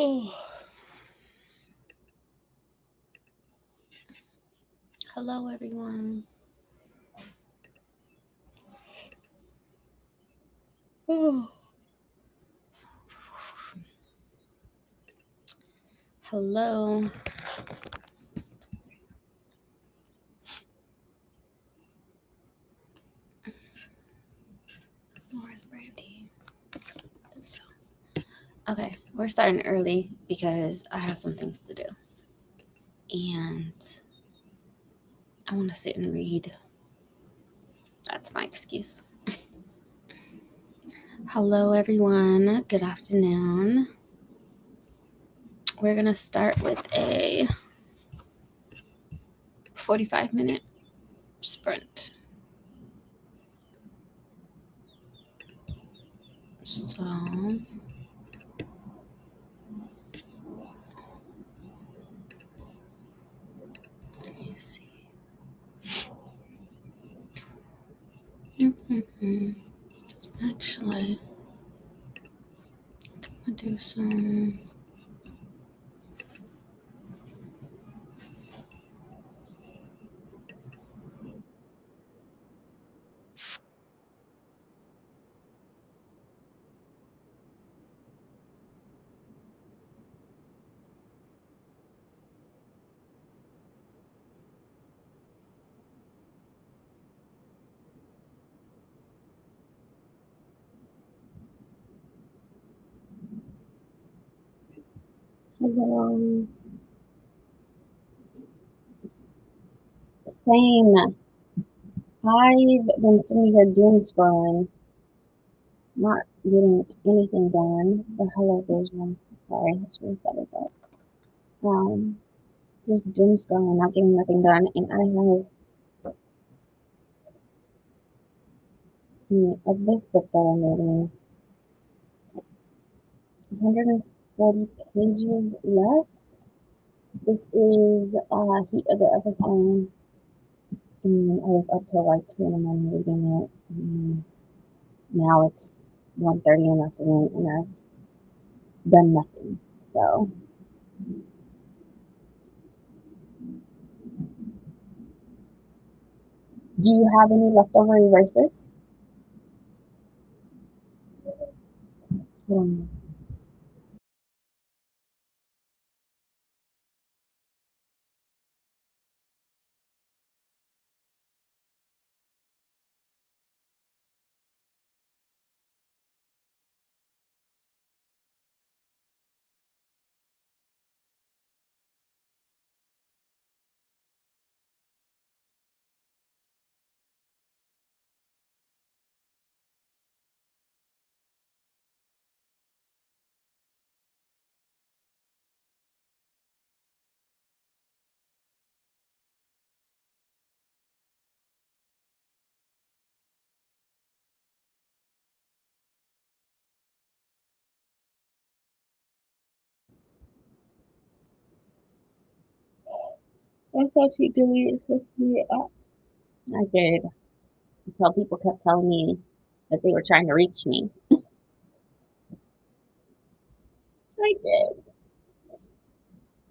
Oh. Hello, everyone. Oh. Hello. Where's Brandy? Okay, we're starting early because I have some things to do. And I want to sit and read. That's my excuse. Hello, everyone. Good afternoon. We're going to start with a 45-minute sprint. So, let me see. Actually, I'm going to do some. Hello. Same. I've been sitting here doom scrolling, not getting anything done. But hello, Deja. Sorry, I should have said it that. Just doom scrolling, not getting nothing done. And I have of this book that I'm reading, 140 pages left. This is Heat of the Earth, and I was up till like 2 in the morning reading it. Now it's 1:30 in the afternoon, and I've done nothing. So, do you have any leftover erasers? Hold on. I thought you deleted social media apps. I did. Until people kept telling me that they were trying to reach me. I did.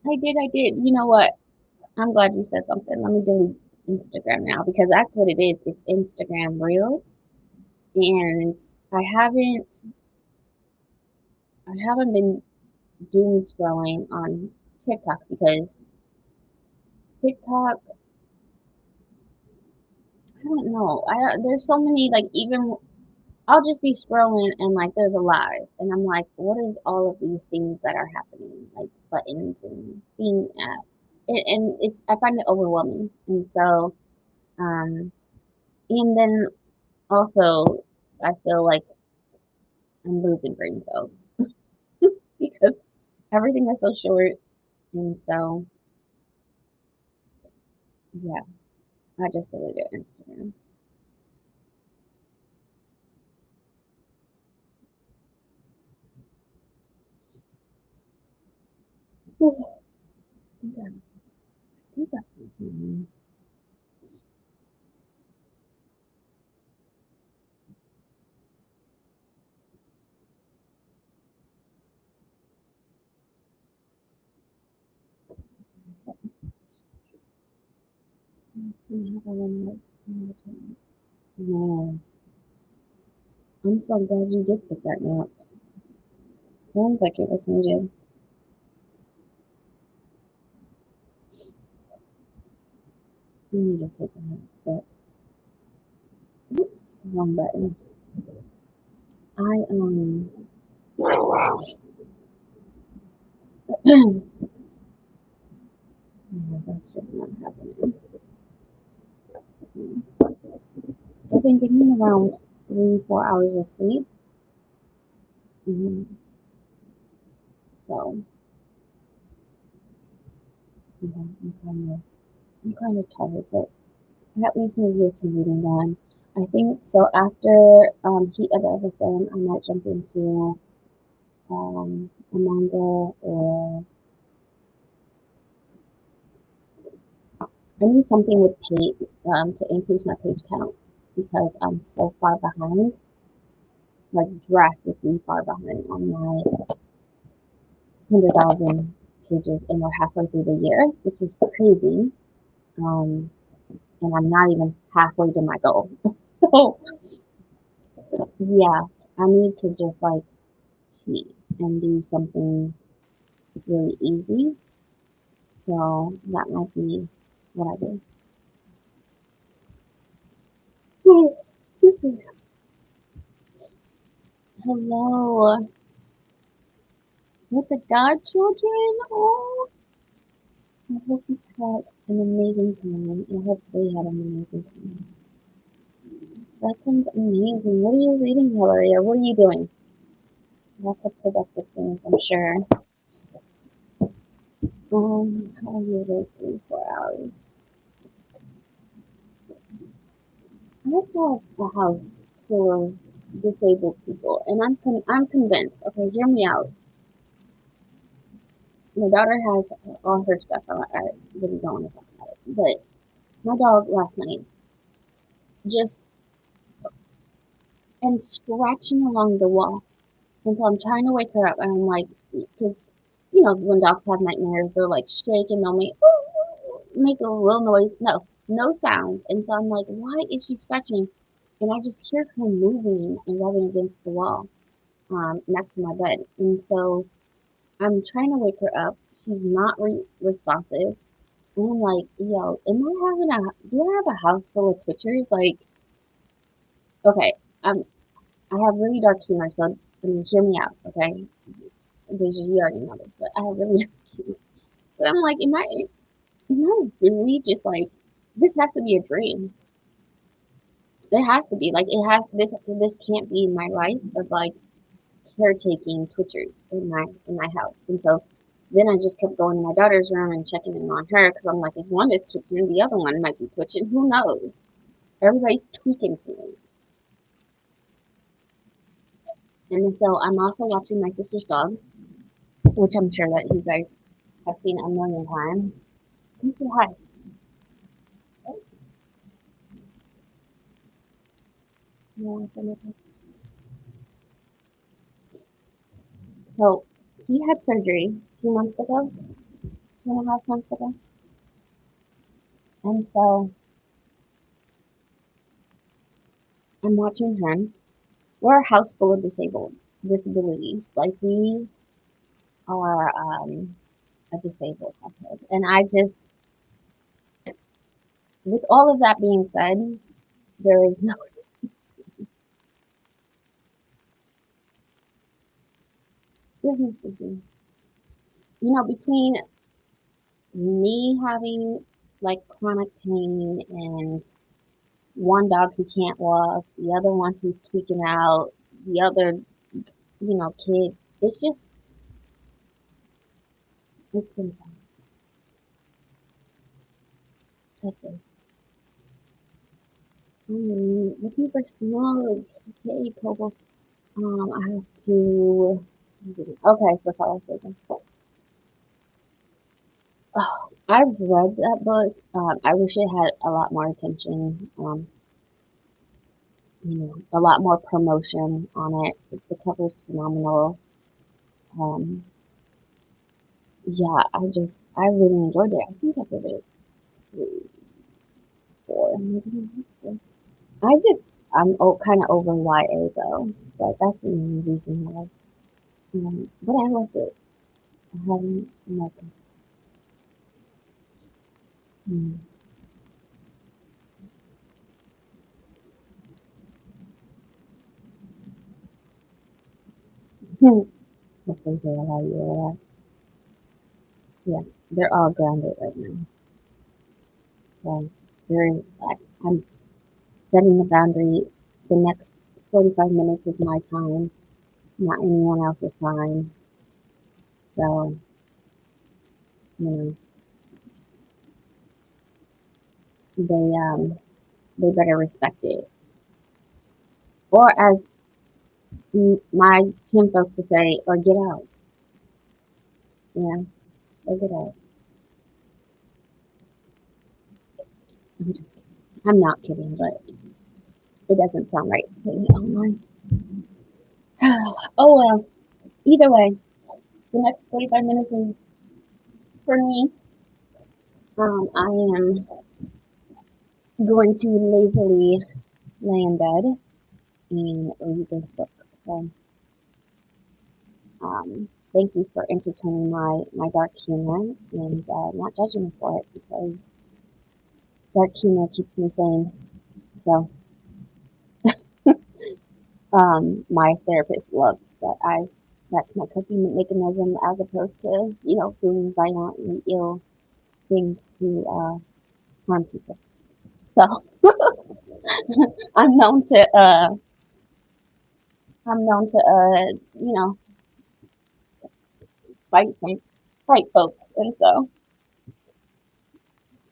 I did. You know what? I'm glad you said something. Let me delete Instagram now because that's what it is. It's Instagram Reels. And I haven't been doom scrolling on TikTok because TikTok, I don't know. There's so many like even I'll just be scrolling and like there's a live and I'm like, what is all of these things that are happening? Like buttons and thing and it's I find it overwhelming. And so and then also I feel like I'm losing brain cells because everything is so short and so yeah, I just deleted Instagram. I think I think that's Man, I'm so glad you did take that nap. Sounds like it was needed. You need to take a nap, but oops, wrong button. I no, that's just not happening. I've been getting around 3, 4 hours of sleep. hmm So yeah, I'm kind of tired, but I at least need to get some reading done. I think so. After Heat of the Everything, I might jump into a manga, or I need something with page to increase my page count because I'm so far behind, like drastically far behind on my 100,000 pages, and we're halfway through the year, which is crazy. Um, and I'm not even halfway to my goal. So yeah, I need to just like cheat and do something really easy. So that might be what I do. Excuse me. Hello, with the godchildren. Oh, I hope you had an amazing time. I hope they had an amazing time. That sounds amazing. What are you reading, Hilaria? What are you doing? Lots of productive things, I'm sure. How are you like 3, 4 hours? I have a house full of disabled people, and I'm convinced. Okay, hear me out. My daughter has all her stuff. I really don't want to talk about it, but my dog last night just and scratching along the wall, and so I'm trying to wake her up, and I'm like, because when dogs have nightmares, they'll like shake and they'll make a little noise. No, no sound, and so I'm like, why is she scratching? And I just hear her moving and rubbing against the wall, next to my bed. And so I'm trying to wake her up. She's not responsive. And I'm like, yo, do I have a house full of twitchers? Like, okay, I have really dark humor, so hear me out, okay? Deja, you already know this, but I have really dark humor. But I'm like, am I really just like, this has to be a dream. It has to be like this can't be my life of like caretaking twitchers in my house. And so then I just kept going to my daughter's room and checking in on her because I'm like, if one is twitching, the other one might be twitching. Who knows? Everybody's tweaking to me. And then so I'm also watching my sister's dog, which I'm sure that you guys have seen a million times. Come say hi. So he had surgery 2 months ago, 2.5 months ago. And so I'm watching him. We're a house full of disabilities. Like we are a disabled household. And I just, with all of that being said, there is no, there's no sleeping. Between me having like chronic pain and one dog who can't walk, the other one who's tweaking out, the other, kid, it's just, it's been fun. It's been I'm looking for snug. Okay, Coco. I have to. Okay, for Father's Day. Oh, I've read that book. I wish it had a lot more attention. A lot more promotion on it. The cover's phenomenal. Um, yeah, I really enjoyed it. I think I gave it 3, 4. Maybe not 4. I'm kind of over YA though, but that's the only reason why. But I loved it. I haven't loved it. Mm. Hopefully they allow you to relax. Yeah, they're all grounded right now. So I'm setting the boundary. The next 45 minutes is my time, not anyone else's time. So, you know, they they better respect it. Or as my kin folks to say, or get out. Yeah, or get out. I'm just kidding. I'm not kidding, but it doesn't sound right saying it online. Oh well. Either way, the next 45 minutes is for me. I am going to lazily lay in bed and read this book. So, thank you for entertaining my dark humor and not judging me for it because dark humor keeps me sane. So, my therapist loves that that's my coping mechanism as opposed to, doing violently ill things to harm people. So, I'm known to, I'm known to, fight some, fight folks. And so,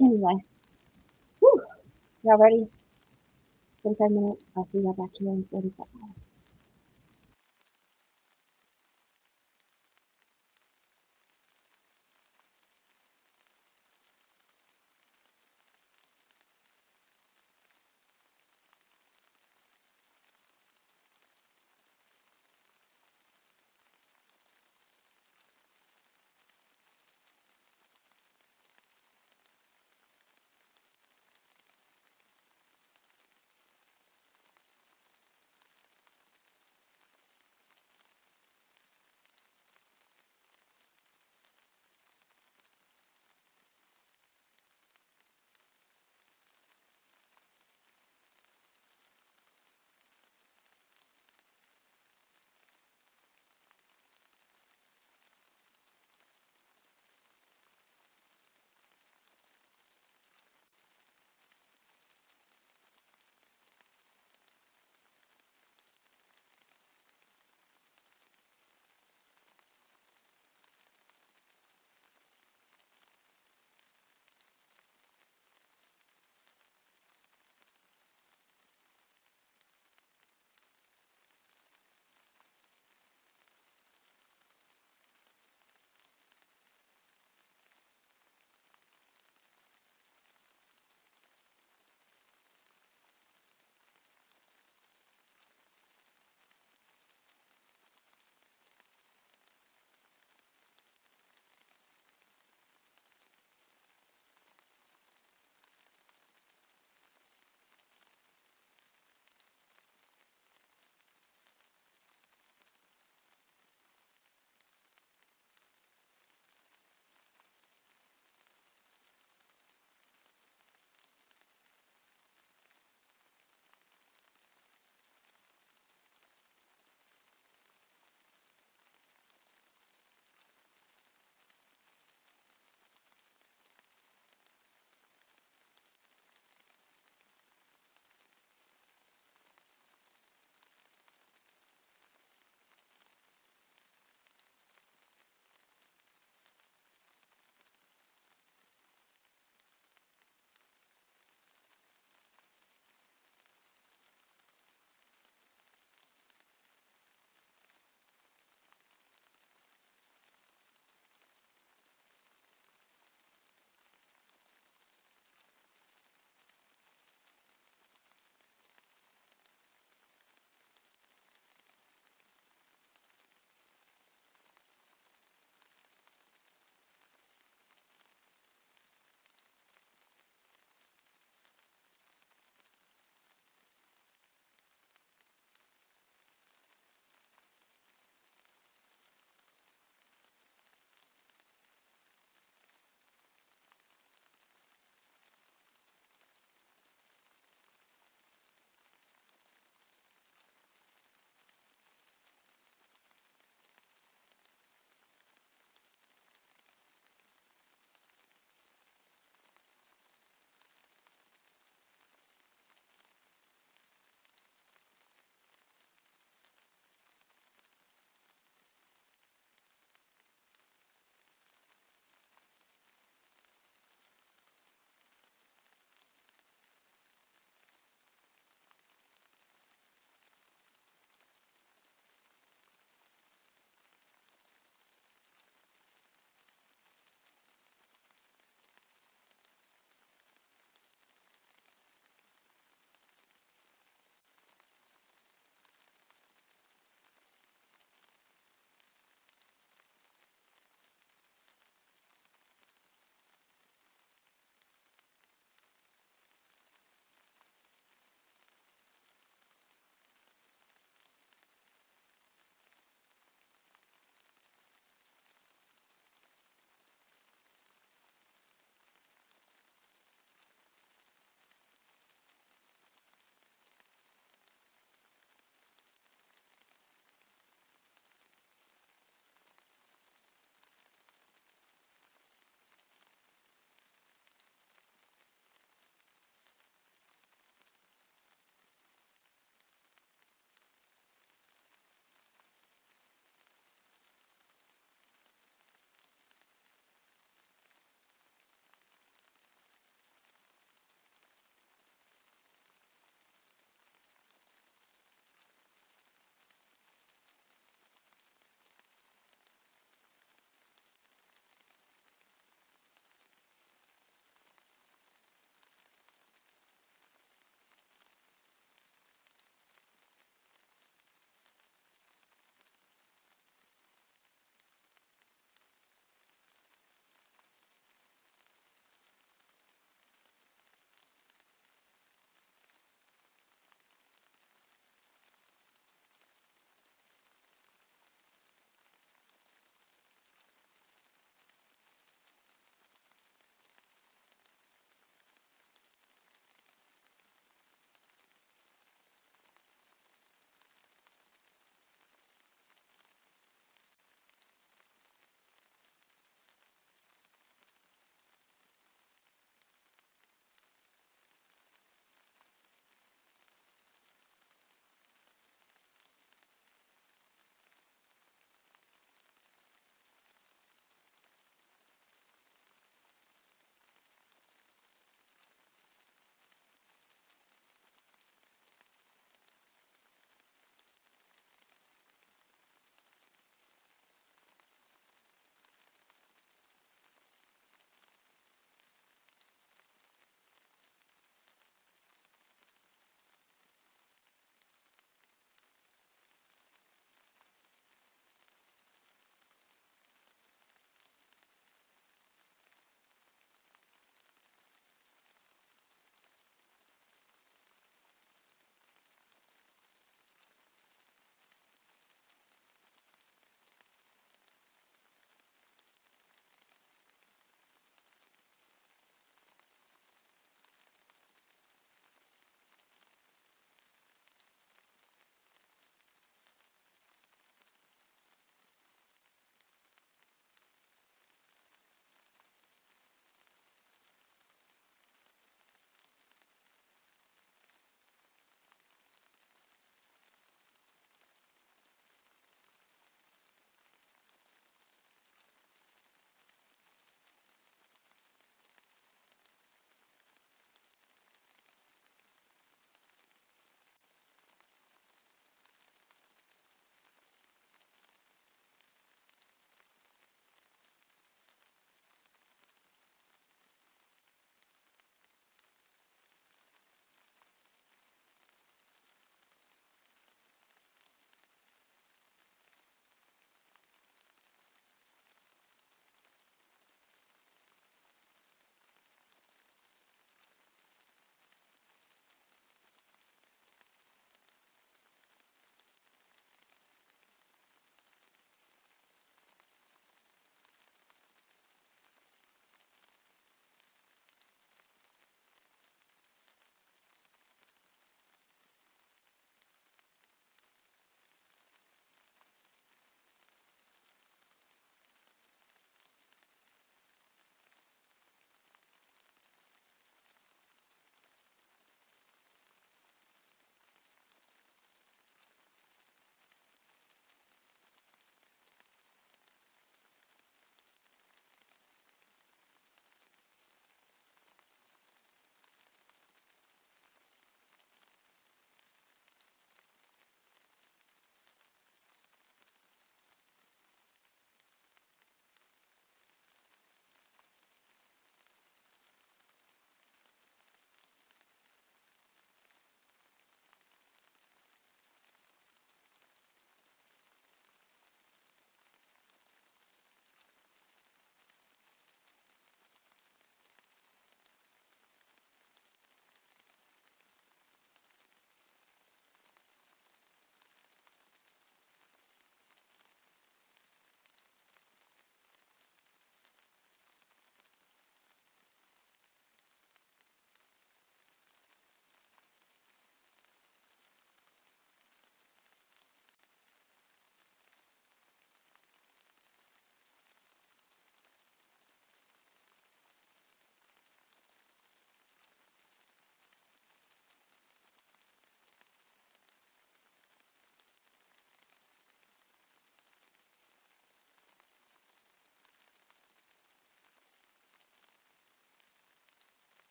anyway, whew, y'all ready? 45 minutes. I'll see y'all back here in 45.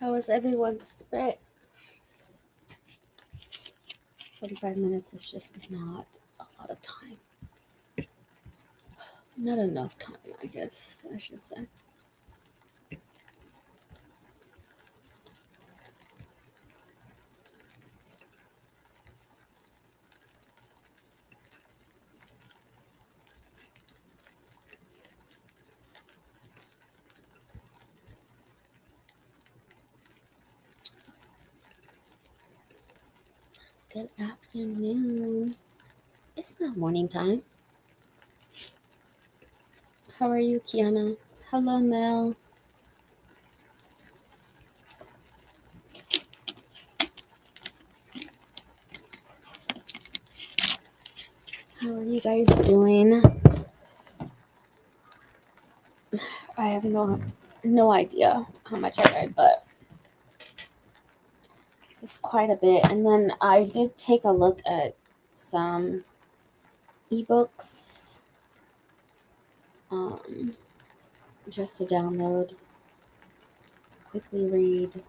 How is everyone's spirit? 45 minutes is just not a lot of time. Not enough time, I guess I should say. Good afternoon. It's not morning time. How are you, Kiana? Hello, Mel. How are you guys doing? I have no idea how much I read, but it's quite a bit. And then I did take a look at some ebooks just to download, quickly read.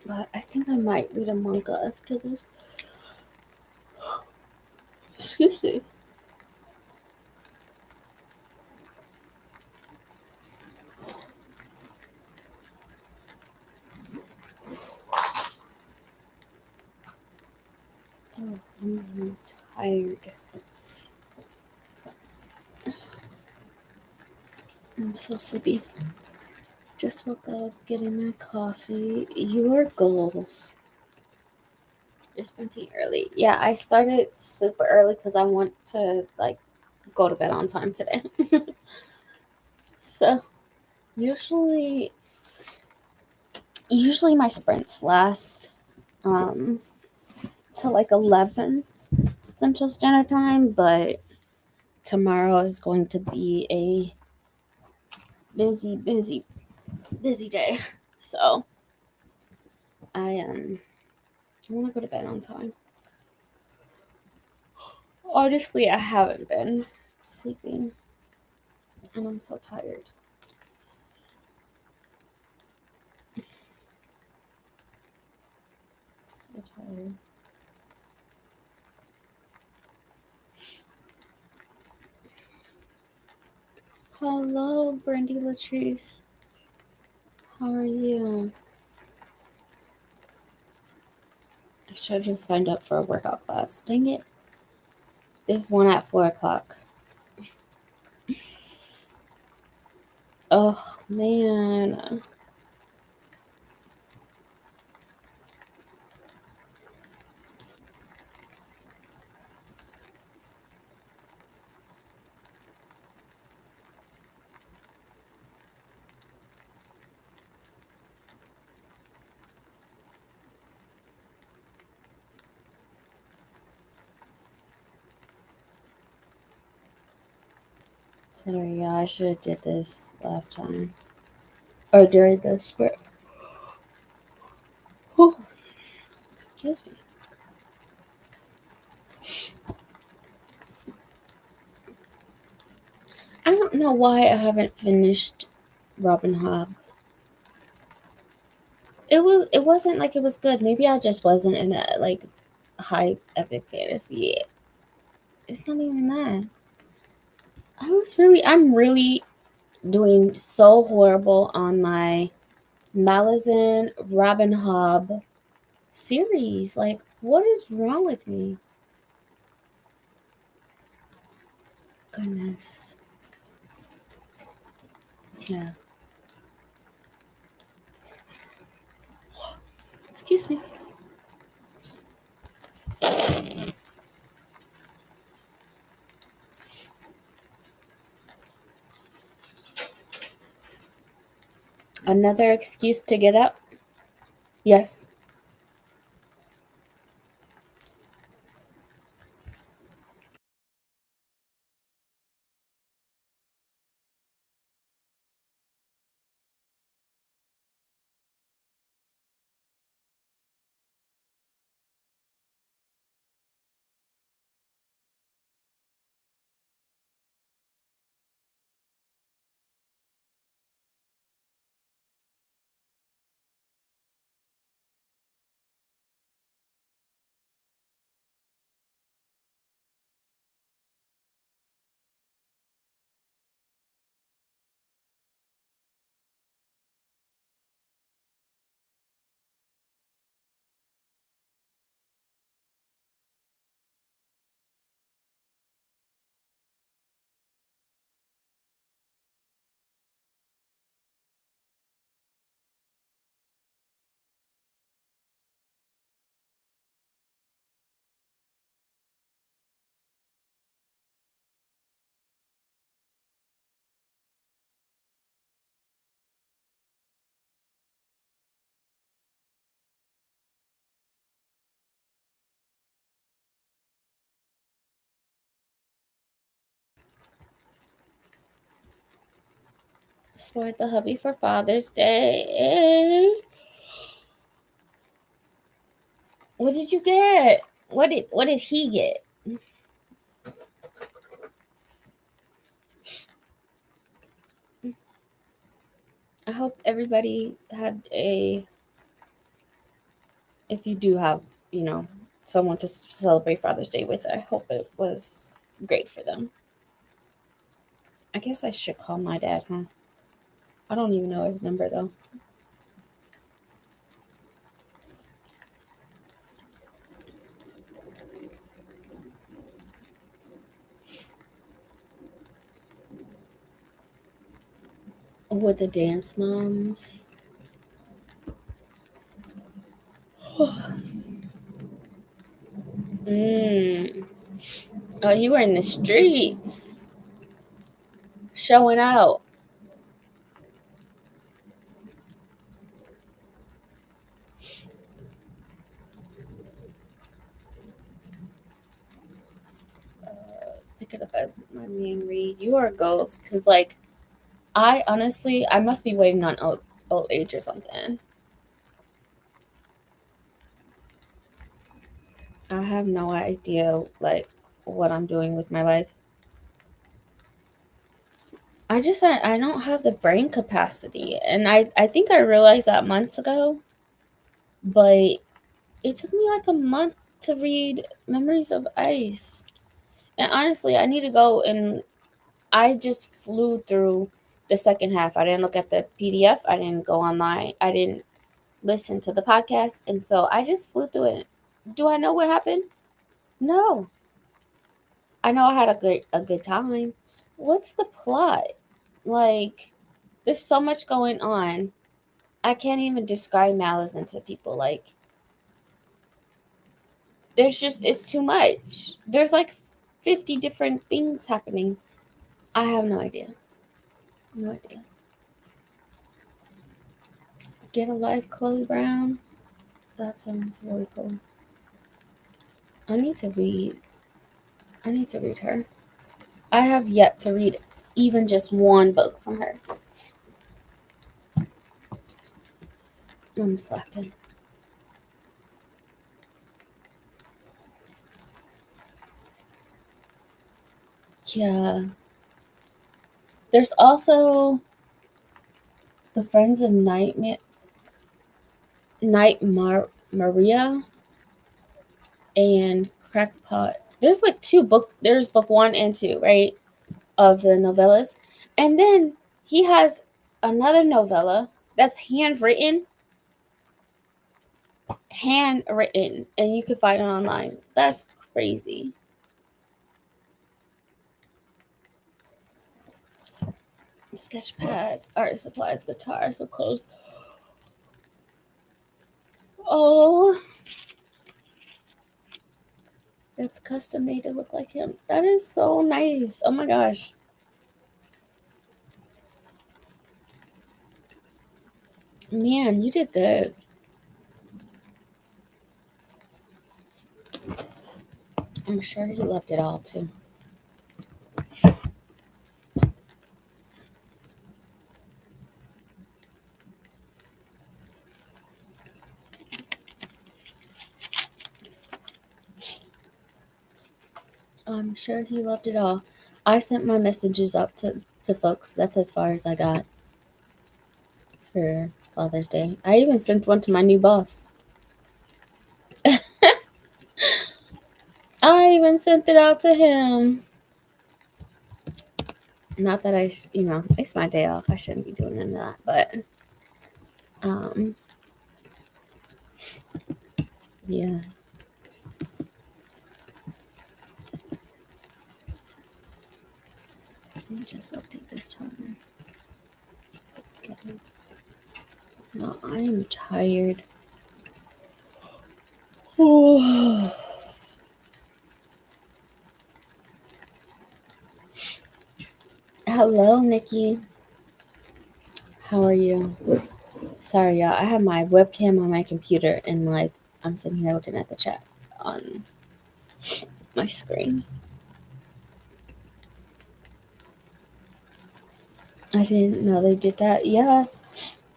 But I think I might read a manga after this. Excuse me. Oh, I'm tired. I'm so sleepy. Just woke up, getting my coffee. Your goals. It's plenty early. Yeah, I started super early because I want to go to bed on time today. So usually, usually my sprints last to 11 Central Standard Time, but tomorrow is going to be a busy day. So I want to go to bed on time. Honestly, I haven't been sleeping and I'm so tired. So tired. Hello, Brandy Latrice. How are you? I should have just signed up for a workout class. Dang it. There's one at 4 o'clock. Oh, man. Sorry, yeah, I should have did this last time. Or during the sprint. Oh, excuse me. I don't know why I haven't finished Robin Hood. It wasn't like it was good. Maybe I just wasn't in a high epic fantasy. It's not even that. I'm really doing so horrible on my Malazan Robin Hood series. Like, what is wrong with me? Goodness. Yeah. Excuse me. Another excuse to get up? Yes. Spoiled the hubby for Father's Day. What did you get? What did he get? I hope everybody had if you do have, someone to celebrate Father's Day with, I hope it was great for them. I guess I should call my dad, huh? I don't even know his number though. With the dance moms. Mm. Oh, you were in the streets showing out. Pick it up as my main read. You are a ghost. Because, like, I honestly, I must be waiting on old age or something. I have no idea, like, what I'm doing with my life. I don't have the brain capacity. And I think I realized that months ago, but it took me like a month to read Memories of Ice. And honestly, I need to go and I just flew through the second half. I didn't look at the PDF. I didn't go online. I didn't listen to the podcast. And so I just flew through it. Do I know what happened? No. I know I had a good time. What's the plot? Like, there's so much going on. I can't even describe Malazan to people. Like, it's too much. There's like 50 different things happening. I have no idea. No idea. Get a life, Chloe Brown. That sounds really cool. I need to read. I need to read her. I have yet to read even just one book from her. I'm slacking. Yeah. There's also the Friends of Maria and Crackpot. There's like there's book one and two, right? Of the novellas. And then he has another novella that's handwritten, and you can find it online. That's crazy. Sketch pads, art supplies, guitars, so clothes. Oh, that's custom made to look like him. That is so nice. Oh my gosh. Man, you did good. I'm sure he loved it all too. I'm sure he loved it all. I sent my messages out to folks. That's as far as I got for Father's Day. I even sent one to my new boss. I even sent it out to him. Not that it's my day off. I shouldn't be doing none of that. But, yeah. Let me just update this timer. No, I am tired. Oh. Hello, Nikki. How are you? Sorry, y'all. I have my webcam on my computer, and like I'm sitting here looking at the chat on my screen. I didn't know they did that. Yeah.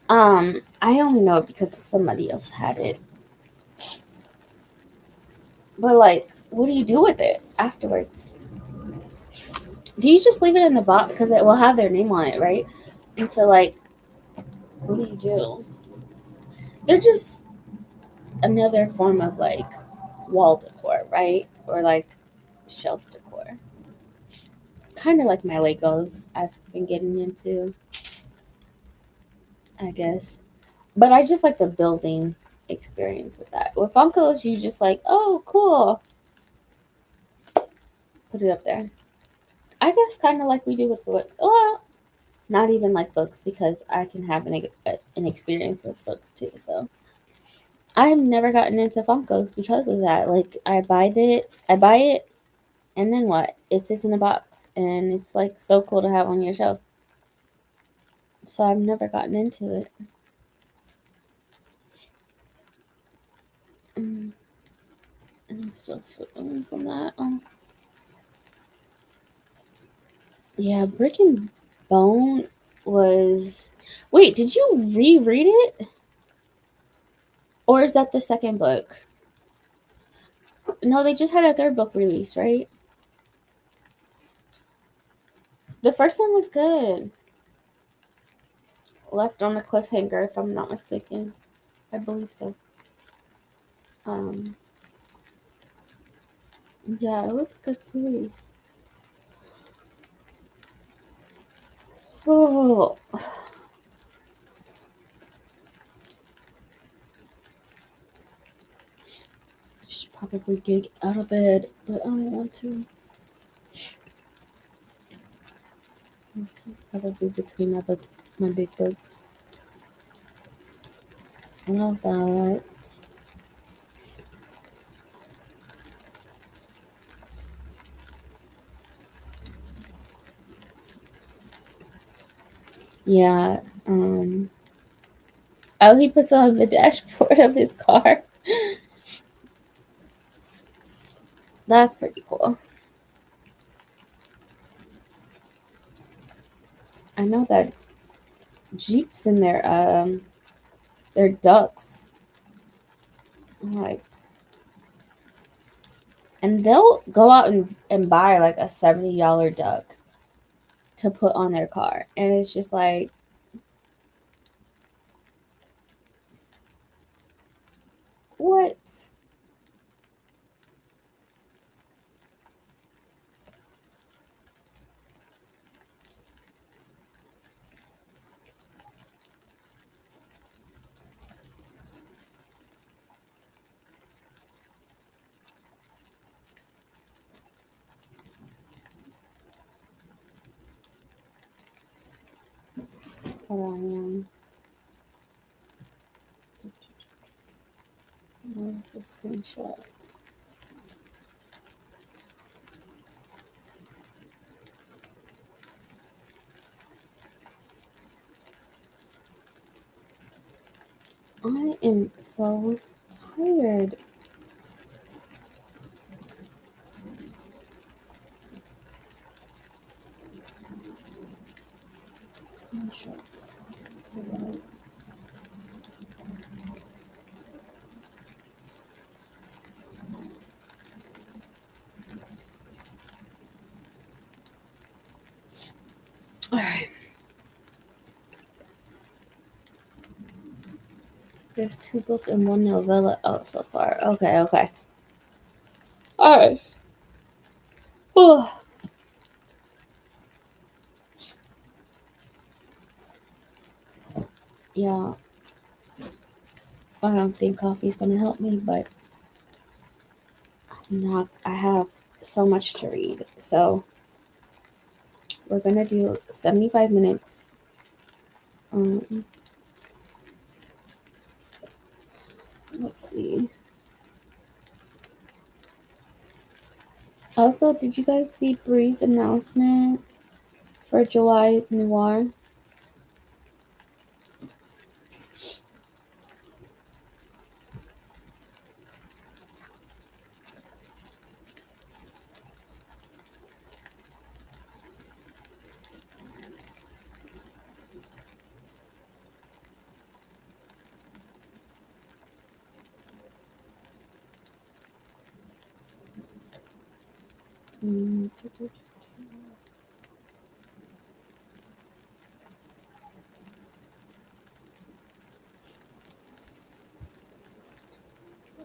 I only know it because somebody else had it. But like, what do you do with it afterwards? Do you just leave it in the box because it will have their name on it, right? And so like, what do you do? They're just another form of like wall decor, right? Or like shelf decor. Kind of like my Legos I've been getting into, I guess. But I just like the building experience with that. With Funkos, you just like, oh, cool, put it up there. I guess kind of like we do with the well, not even like books because I can have an experience with books too. So I've never gotten into Funkos because of that. Like I buy it, and then what? It sits in a box, and it's like so cool to have on your shelf. So I've never gotten into it. Mm, and I'm still flipping from that. Yeah, Brick and Bone was. Wait, did you reread it? Or is that the second book? No, they just had a third book release, right? The first one was good. Left on a cliffhanger, if I'm not mistaken. I believe so. Um, yeah, it was a good series. Oh, I should probably get out of bed, but I don't want to. Probably between my big books. Love that. Yeah. Um. Oh, he puts on the dashboard of his car. That's pretty cool. I know that Jeeps and their ducks. Like, and they'll go out and buy like a $70 duck to put on their car. And it's just like, what? Hold on, where's the screenshot? I am so tired. Screenshots. All right. There's 2 book and 1 novella out so far. Okay, okay. All right. Oh, yeah. I don't think coffee's gonna help me, but I'm not. I have so much to read. So we're gonna do 75 minutes. Um, let's see. Also, did you guys see Bree's announcement for July Noir? Mm,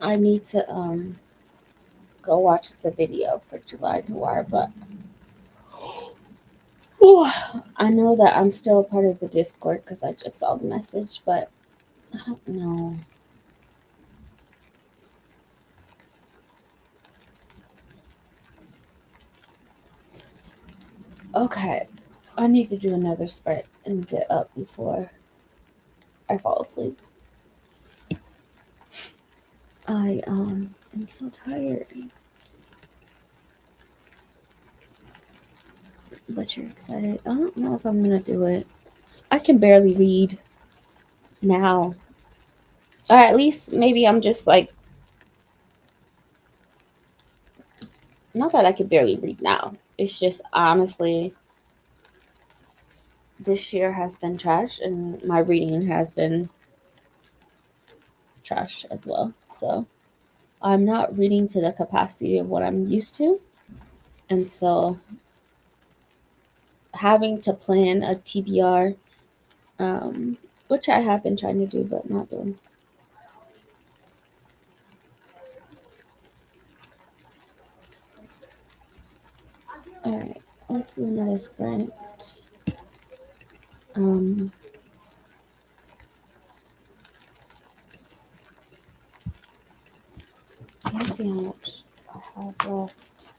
I need to go watch the video for July Noir, but whew, I know that I'm still a part of the Discord because I just saw the message, but I don't know. Okay, I need to do another sprint and get up before I fall asleep. I am so tired. But you're excited. I don't know if I'm gonna do it. I can barely read now. Or at least maybe I'm just like, not that I could barely read now. It's just honestly, this year has been trash and my reading has been trash as well. So I'm not reading to the capacity of what I'm used to. And so having to plan a TBR, which I have been trying to do but not doing. Alright, let's do another sprint. Um, let's see how much I have left.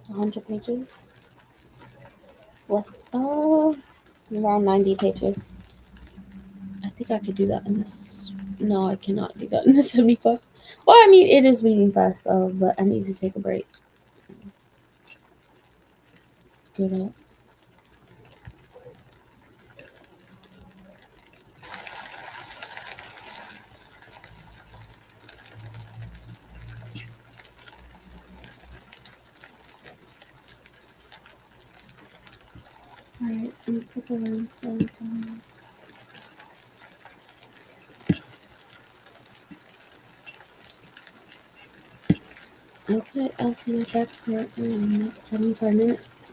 100 pages? Less, around 90 pages. I think I could do that in this. No, I cannot do that in the 75. Well, I mean, it is reading fast though, but I need to take a break. Get up. Alright, let me put the ring signs on. Okay, I'll see you back here in 75 minutes.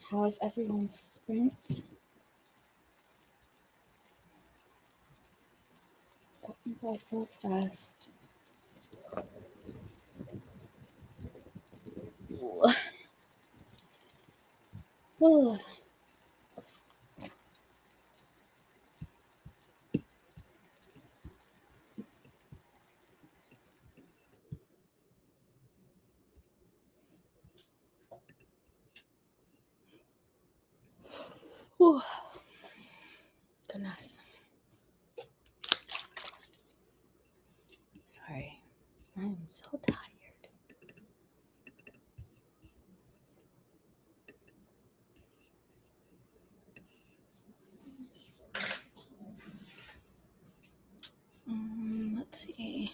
How's everyone's sprint? Got me by so fast. Ooh. Ooh. Ooh. Goodness. Sorry. I am so tired. Let's see.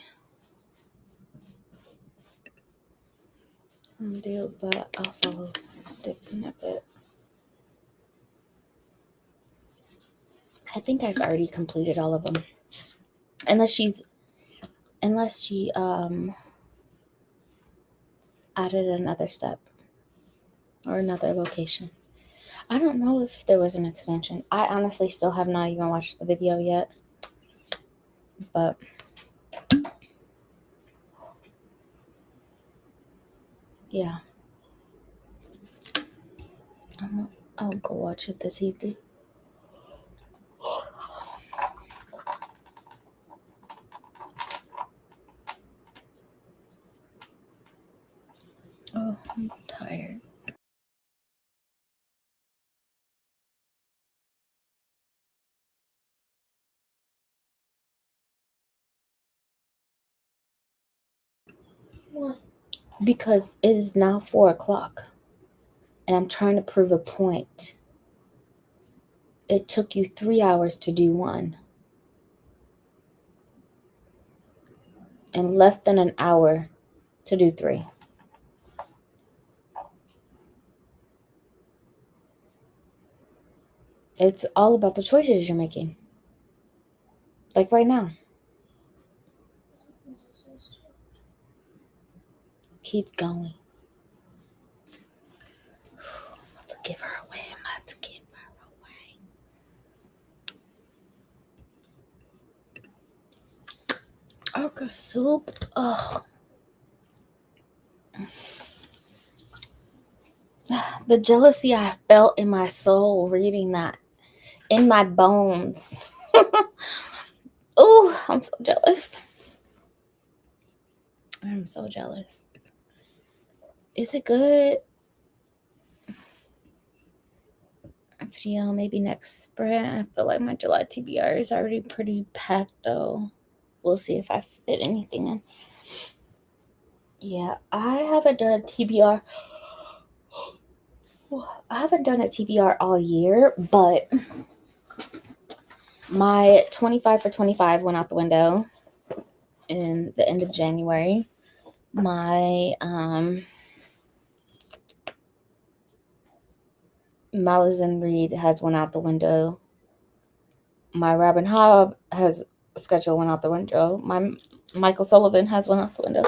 I'm gonna do, but I'll follow Dick in a bit. I think I've already completed all of them. Unless she added another step or another location. I don't know if there was an expansion. I honestly still have not even watched the video yet. But yeah. I'll go watch it this evening. Oh, I'm tired. Why? Because it is now 4:00 and I'm trying to prove a point. It took you 3 hours to do one and less than an hour to do 3. It's all about the choices you're making. Like right now. Keep going. I'm about to give her away. Okra soup. Ugh. The jealousy I felt in my soul reading that. In my bones. Oh, I'm so jealous. I'm so jealous. Is it good? I feel maybe next sprint. I feel like my July TBR is already pretty packed though. We'll see if I fit anything in. Yeah, I haven't done a TBR. I haven't done a TBR all year, but my 25 for 25 went out the window in the end of January. My Malazan Reed has went out the window. My Robin Hobb has schedule went out the window. My Michael Sullivan has went out the window.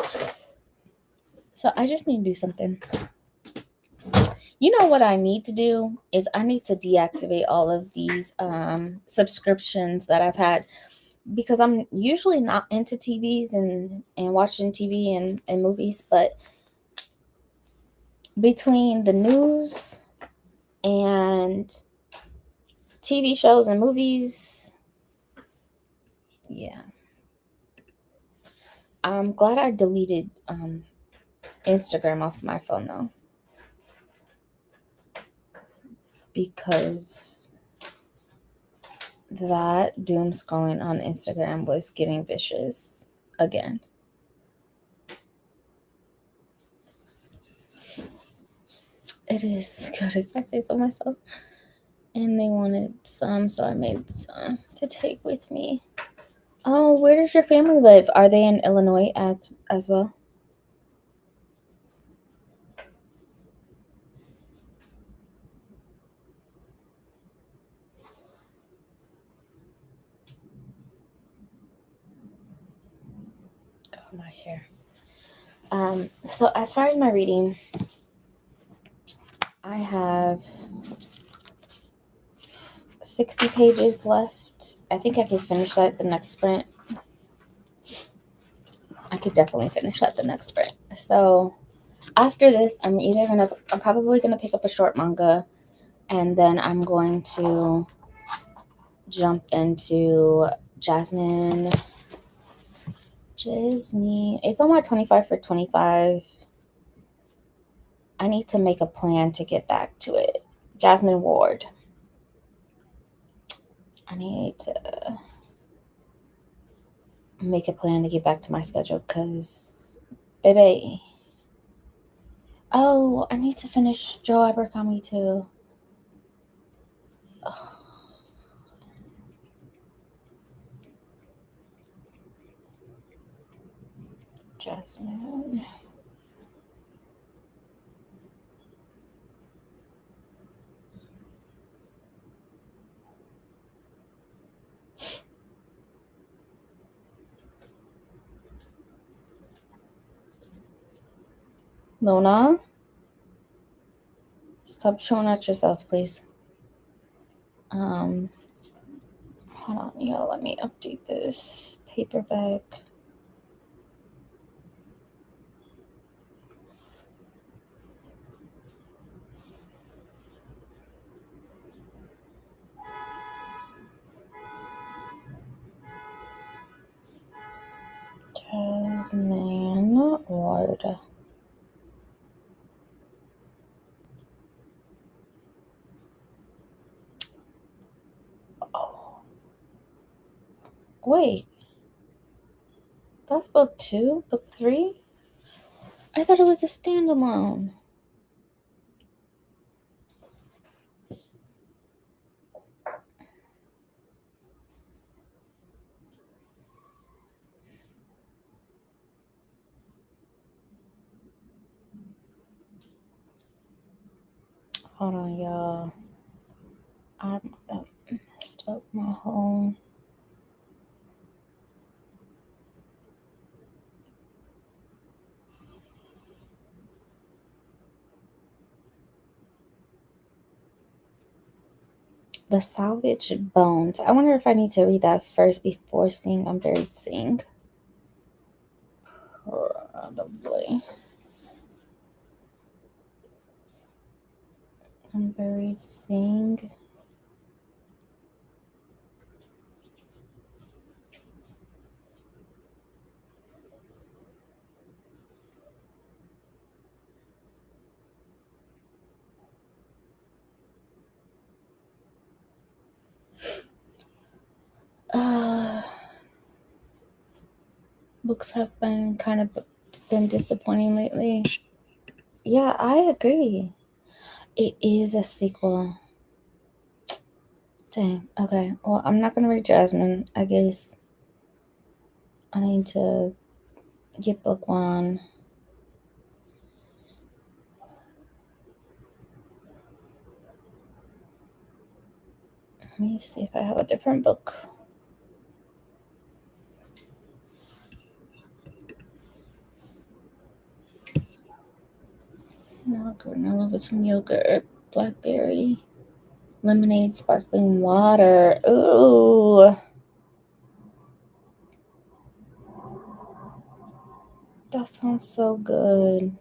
So I just need to do something. You know what I need to do is I need to deactivate all of these subscriptions that I've had because I'm usually not into TVs and watching TV and movies, but between the news and TV shows and movies, yeah. I'm glad I deleted Instagram off my phone though, because that doom scrolling on Instagram was getting vicious again. It is good if I say so myself. And they wanted some, so I made some to take with me. Oh, where does your family live? Are they in Illinois as well? God, my hair. So as far as my reading, I have 60 pages left. I think I could finish that the next sprint. I could definitely finish that the next sprint. So after this, I'm probably gonna pick up a short manga, and then I'm going to jump into Jasmine. It's on my 25 for 25. I need to make a plan to get back to it. Jasmine Ward. I need to make a plan to get back to my schedule because, baby. Oh, I need to finish Joe Abercrombie too. Ugh. Jasmine. Luna, stop showing at yourself, please. Hold on, let me update this paperback. Jasmine Ward. Oh. Wait. That's book 2? Book 3? I thought it was a standalone. Hold on, y'all. I messed up my whole... The Salvage Bones. I wonder if I need to read that first before seeing Unburied Sing. Probably. Unburied Sing. Books have been disappointing lately. Yeah, I agree. It is a sequel. Dang. Okay. Well, I'm not gonna read Jasmine. I guess I need to get book 1. Let me see if I have a different book. Granola with some yogurt, blackberry, lemonade, sparkling water. Ooh. That sounds so good.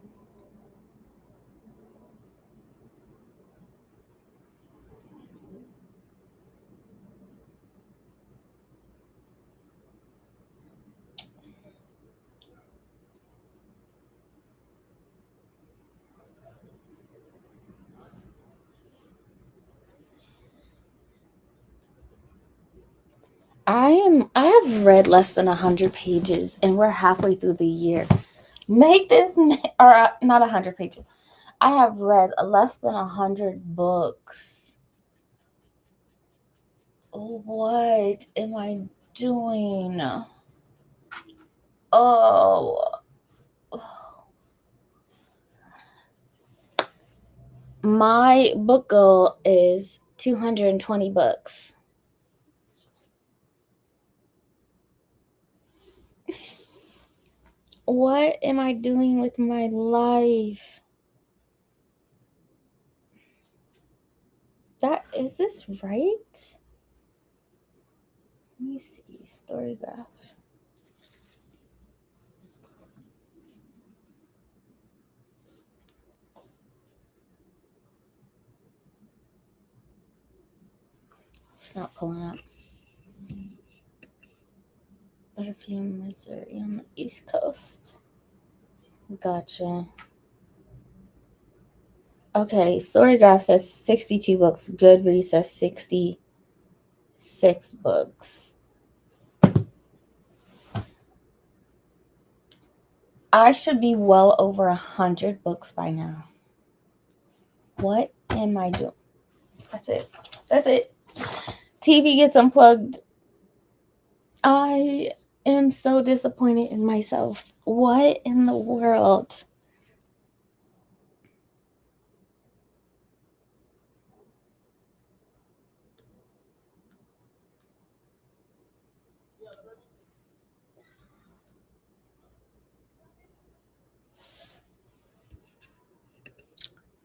I have read less than 100 pages and we're halfway through the year. Not 100 pages. I have read less than 100 books. What am I doing? Oh. My book goal is 220 books. What am I doing with my life? Is this right? me see. Storygraph. It's not pulling up. Butterfield, Missouri on the East Coast. Gotcha. Okay, Storygraph says 62 books. Goodreads says 66 books. I should be well over 100 books by now. What am I doing? That's it. That's it. TV gets unplugged. I am so disappointed in myself. What in the world?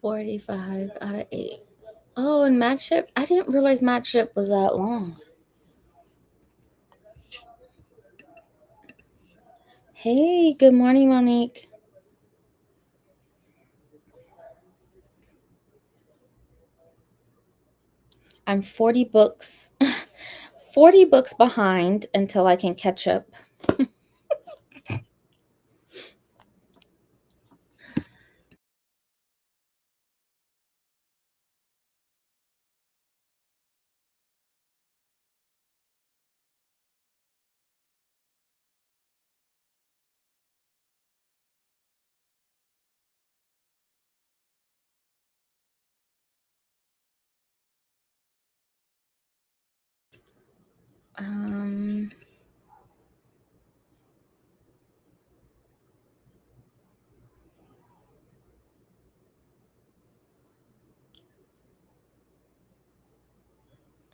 $45 out of $8. Oh, and Matchship? I didn't realize Matchship was that long. Hey, good morning, Monique. I'm 40 books 40 books behind until I can catch up. Um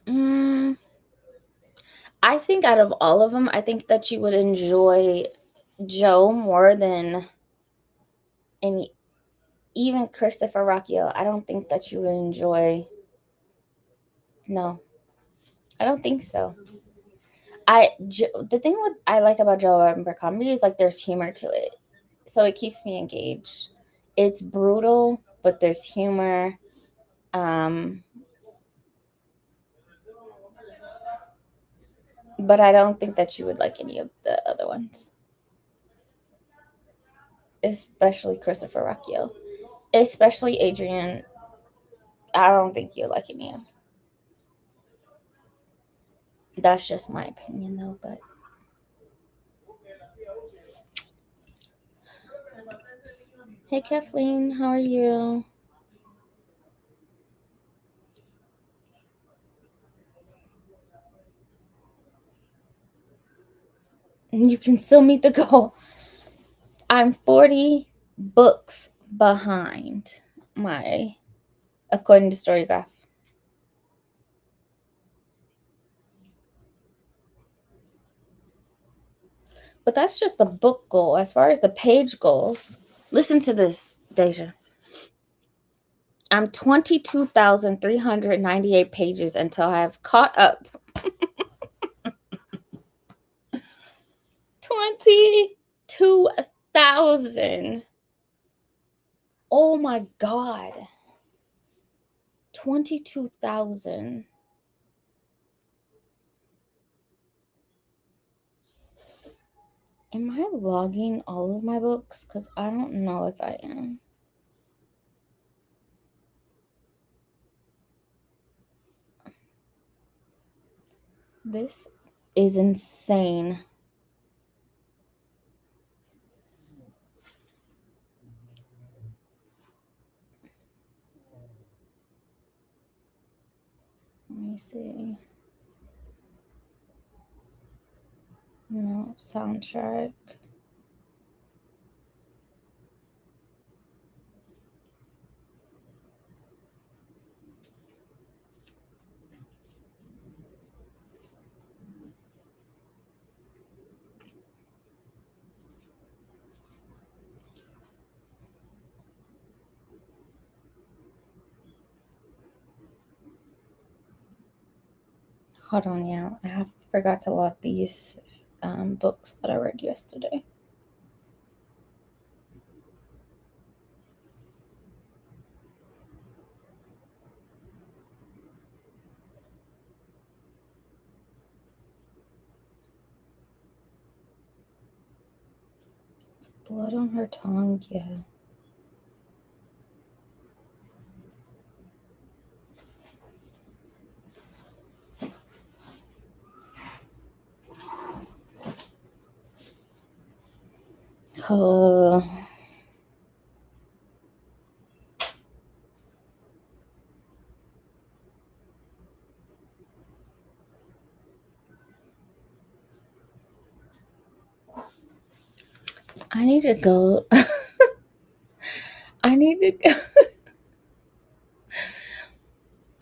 mm, I think out of all of them, I think that you would enjoy Joe more than any, even Christopher Rocchio. I don't think that you would enjoy. No, I don't think so. The thing what I like about Joe Abercrombie is like there's humor to it, so it keeps me engaged. It's brutal, but there's humor. Um, but I don't think that you would like any of the other ones, especially Christopher Rocchio, especially Adrian. I don't think you'll like any of. That's just my opinion, though. But hey, Kathleen, how are you? You can still meet the goal. I'm 40 books behind my, according to Storygraph. But that's just the book goal. As far as the page goals, listen to this, Deja. I'm 22,398 pages until I have caught up. 22,000. Oh my God. 22,000. Am I logging all of my books? Because I don't know if I am. This is insane. Let me see. No, soundtrack. Hold on, yeah. Forgot to lock these books that I read yesterday. It's blood on her tongue, yeah. Uh, I need to go. I need to go.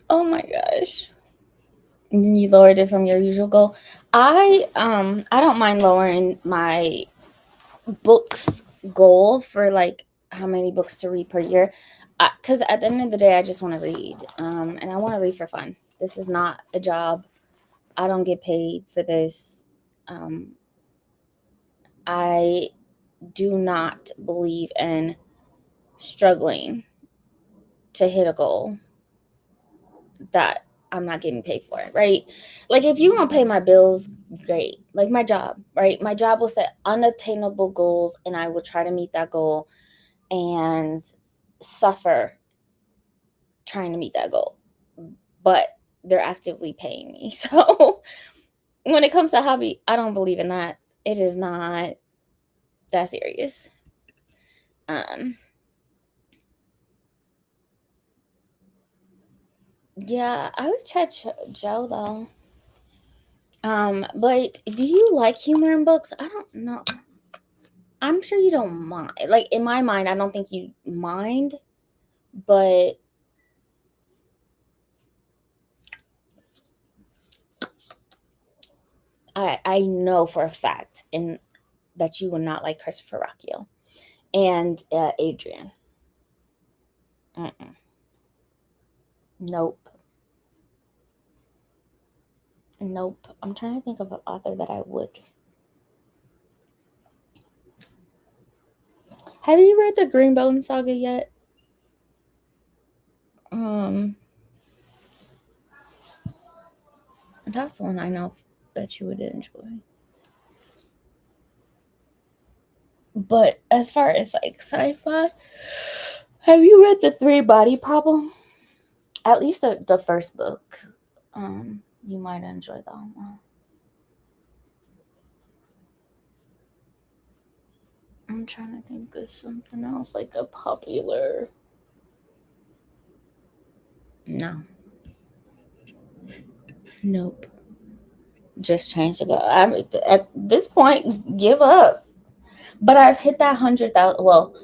Oh my gosh. And then you lowered it from your usual goal. I don't mind lowering my books goal for like how many books to read per year. Because at the end of the day, I just want to read. And I want to read for fun. This is not a job. I don't get paid for this. Um, I do not believe in struggling to hit a goal that I'm not getting paid for it, right? Like if you want to pay my bills, great. Like my job, right? My job will set unattainable goals and I will try to meet that goal and suffer trying to meet that goal. But they're actively paying me. So when it comes to hobby, I don't believe in that. It is not that serious. Um yeah, I would check Joe though. But do you like humor in books? I don't know. I'm sure you don't mind. Like in my mind, I don't think you mind, but I know for a fact and that you will not like Christopher Rocchio and Adrian. Mm-mm. Nope. Nope. I'm trying to think of an author that I would. Have you read the Greenbone Saga yet? Um, that's one I know that you would enjoy. But as far as like sci-fi, have you read the Three Body Problem? At least the first book. You might enjoy that one. I'm trying to think of something else like a popular. No, nope. Just change the goal. I mean, at this point, give up. But I've hit that 100,000. Well,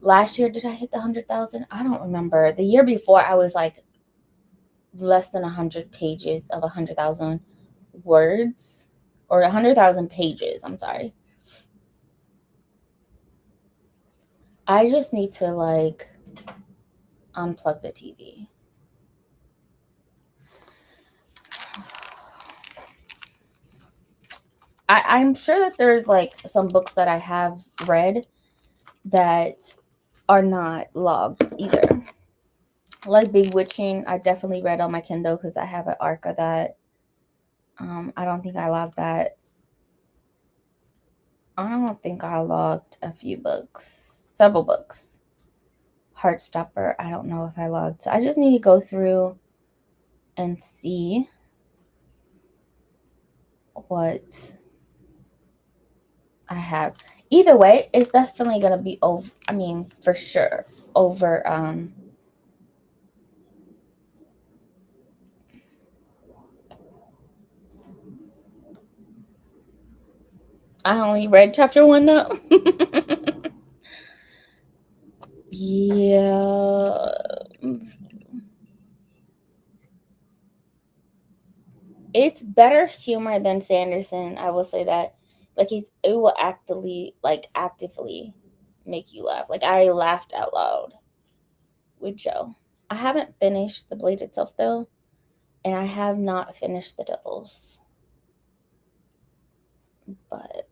last year did I hit the 100,000? I don't remember. The year before, I was like less than 100 pages of 100,000 words or 100,000 pages. I'm sorry. I just need to like unplug the TV. I'm sure that there's like some books that I have read that are not logged either. Like Bewitching, I definitely read on my Kindle because I have an arc of that. I don't think I logged that. I don't think I logged a few books, several books. Heartstopper, I don't know if I logged. So I just need to go through and see what I have. Either way, it's definitely gonna be over. I mean, for sure, over. I only read chapter one though. Yeah, it's better humor than Sanderson. I will say that. Like it will actively make you laugh. Like I laughed out loud with Joe. I haven't finished The Blade itself though, And I have not finished The Devils. But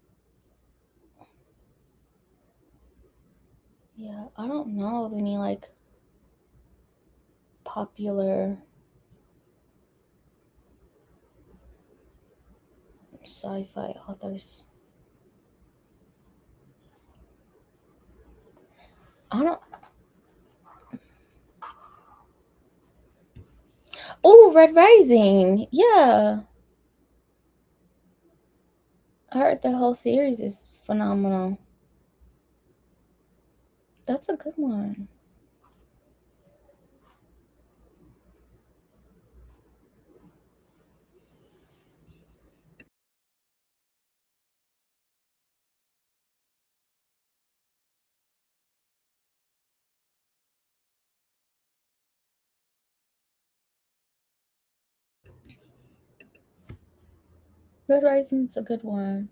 yeah, I don't know of any like popular sci-fi authors. I don't. Oh, Red Rising. Yeah. I heard the whole series is phenomenal. That's a good one. Red Rising's a good one.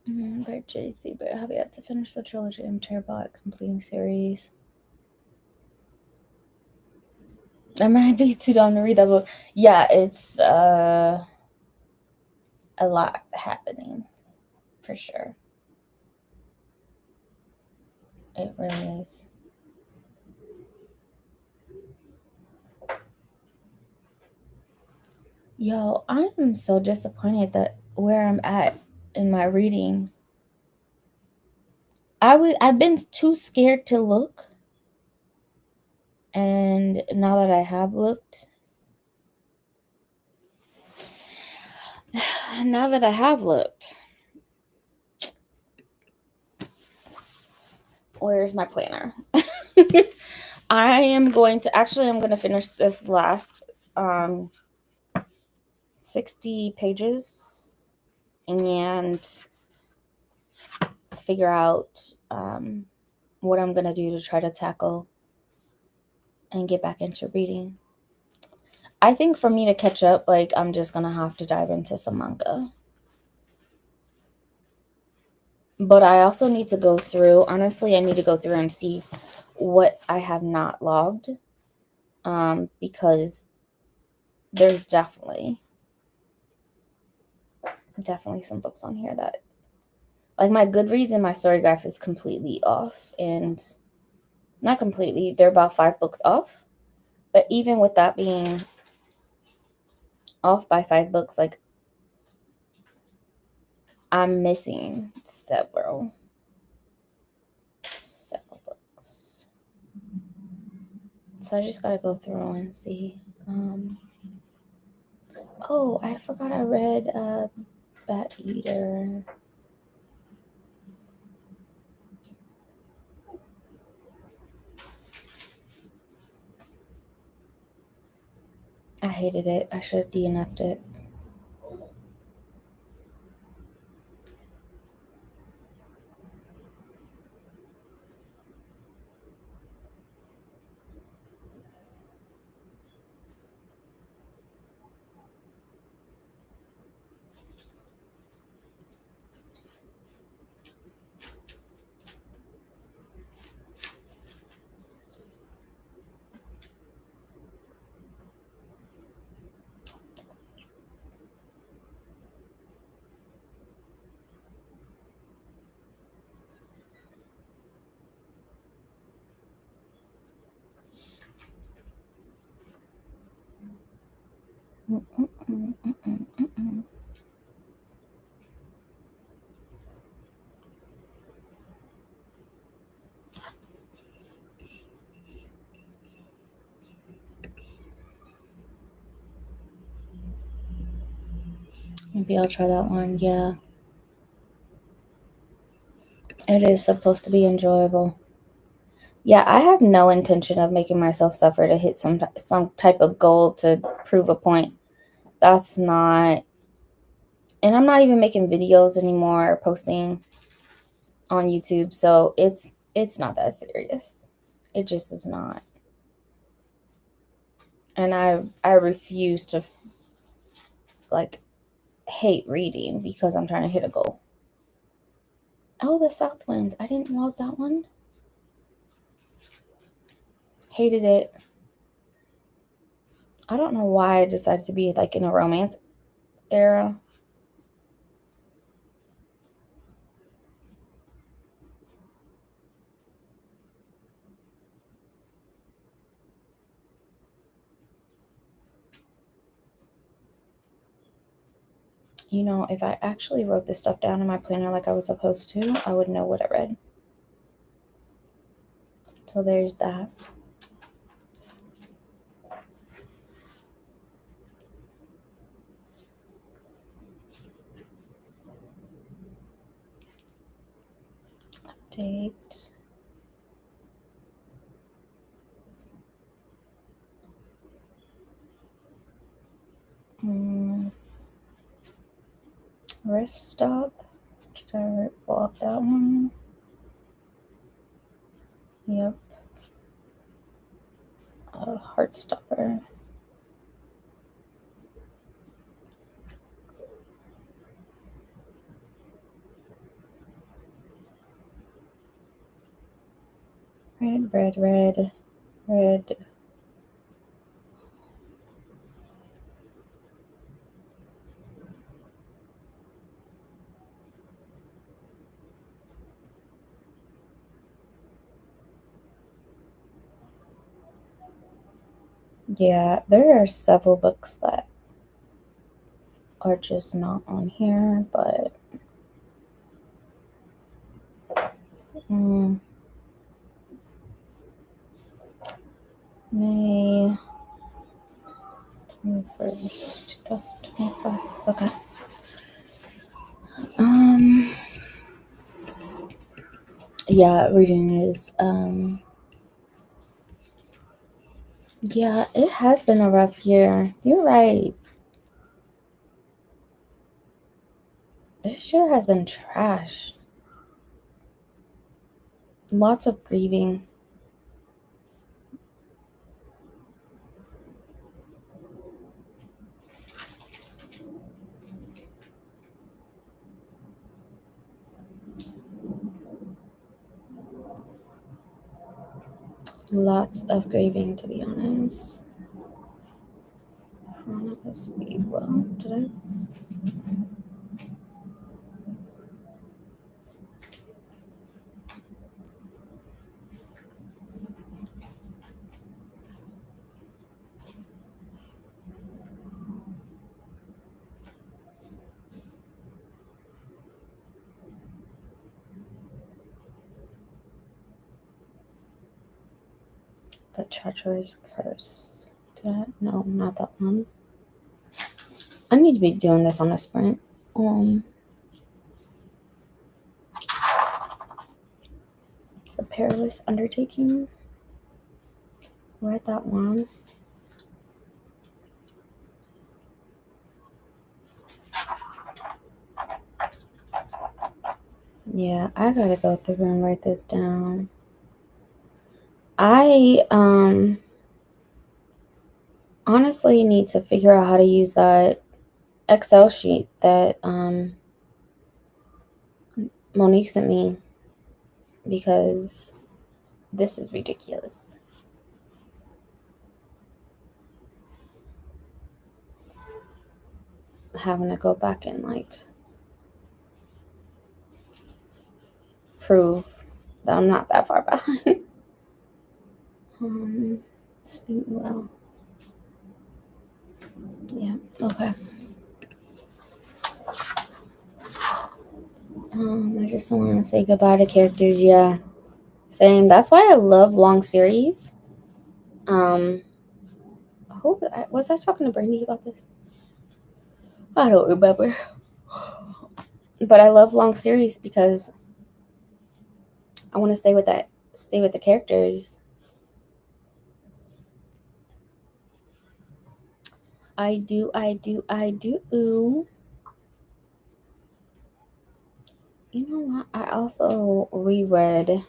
Very cheesy, but I have yet to finish the trilogy. I'm terrible at completing series. I might be too dumb to read that book. Yeah, it's a lot happening for sure. It really is. Yo, I'm so disappointed that where I'm at in my reading. I've been too scared to look, and now that I have looked, where's my planner? I'm going to finish this last 60 pages and figure out what I'm going to do to try to tackle and get back into reading. I think for me to catch up, like, I'm just going to have to dive into some manga. But I also need to go through, honestly, I need to go through and see what I have not logged, because there's definitely some books on here that, like, my Goodreads and my Storygraph is completely off, and not completely, they're about 5 books off. But even with that being off by 5 books, like, I'm missing several books. So I just gotta go through and see. Oh, I forgot I read Bat Eater. I hated it. I should have DNF'd it. Maybe I'll try that one. Yeah. It is supposed to be enjoyable. Yeah, I have no intention of making myself suffer to hit some type of goal to prove a point. That's not, and I'm not even making videos anymore or posting on YouTube, so it's not that serious. It just is not. And I refuse to, like, hate reading because I'm trying to hit a goal. Oh, the South Winds. I didn't log that one. Hated it. I don't know why I decided to be like in a romance era. You know, if I actually wrote this stuff down in my planner like I was supposed to, I would know what I read. So there's that. Update. Wrist stop. Did I pull up that one? Yep. Heart stopper. Red, red, red, red. Yeah, there are several books that are just not on here, but May 21st, 2025. Okay. Um, yeah, reading is, yeah, it has been a rough year. You're right. This year has been trash. Lots of grieving. Lots of grieving, to be honest. Veronica Speedwell. Did I? The Treacherous Curse. Did I? No, not that one. I need to be doing this on a sprint. The Perilous Undertaking. Read that one. Yeah, I gotta go through and write this down. I honestly need to figure out how to use that Excel sheet that Monique sent me because this is ridiculous. Having to go back and like prove that I'm not that far behind. Speak well. Yeah, okay. I just want to say goodbye to characters. Yeah, same. That's why I love long series. Um, who was I talking to Brandy about this? I don't remember. But I love long series because I want to stay with the characters. I do, I do, I do. You know what? I also reread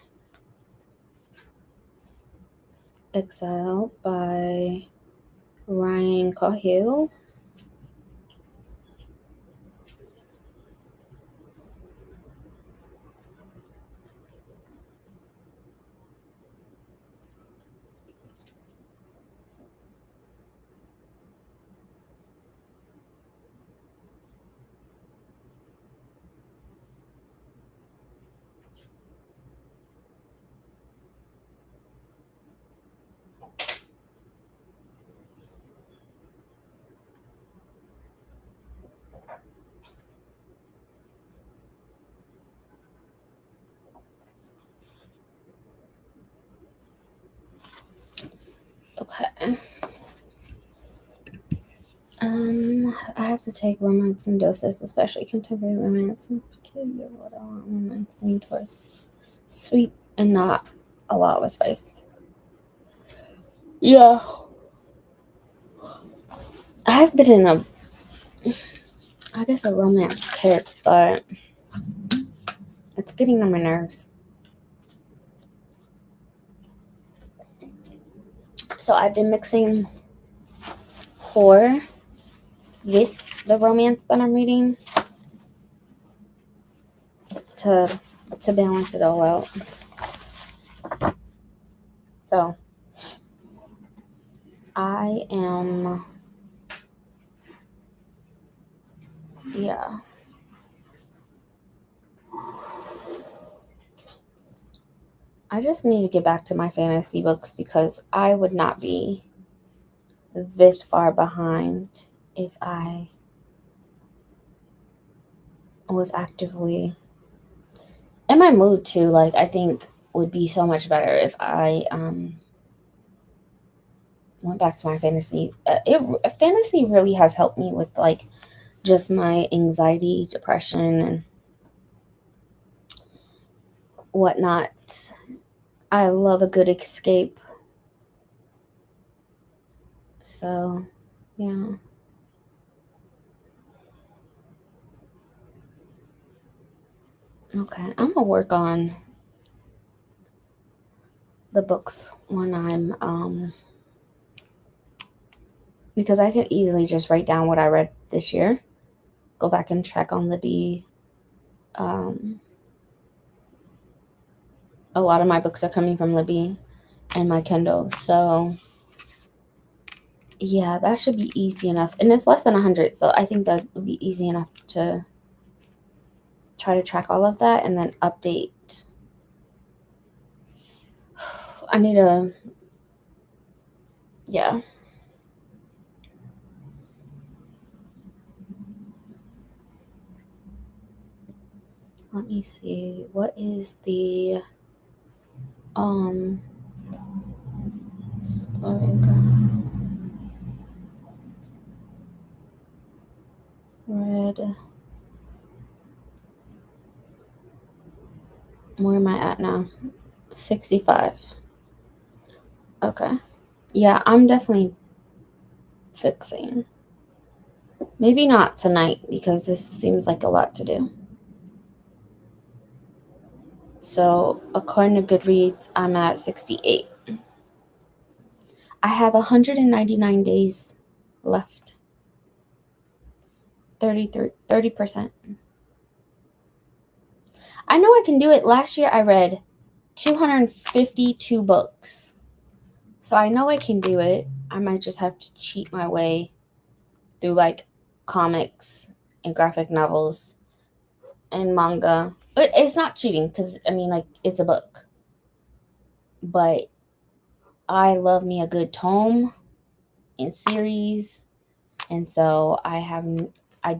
Exile by Ryan Cahill. I have to take romance in doses, especially contemporary romance. And peculiar what I want romance lean towards sweet and not a lot with spice. Yeah. I've been in a romance kick, but it's getting on my nerves. So I've been mixing horror with the romance that I'm reading to balance it all out. So I am, yeah. I just need to get back to my fantasy books because I would not be this far behind if I was actively in my mood too. Like, I think would be so much better if I went back to my fantasy. Fantasy really has helped me with like just my anxiety, depression, and whatnot. I love a good escape. So, yeah. Okay, I'm gonna work on the books when I'm because I could easily just write down what I read this year, go back and track on Libby. Um, a lot of my books are coming from Libby and my Kindle, so yeah, that should be easy enough, and it's less than 100, so I think that would be easy enough to try to track all of that and then update. I need to, yeah. Let me see. What is the story read? Where am I at now? 65. Okay. Yeah, I'm definitely fixing. Maybe not tonight because this seems like a lot to do. So, according to Goodreads, I'm at 68. I have 199 days left. 30%. I know I can do it. Last year I read 252 books. So I know I can do it. I might just have to cheat my way through like comics and graphic novels and manga. But it's not cheating because I mean, like, it's a book. But I love me a good tome and series, and so I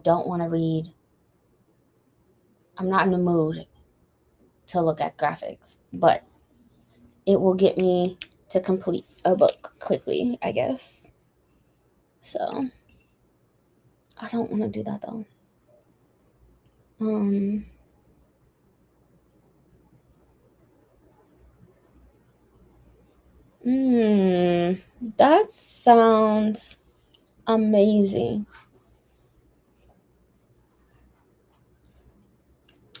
don't want to read. I'm not in the mood to look at graphics, but it will get me to complete a book quickly, I guess. So I don't want to do that though. Um, that sounds amazing.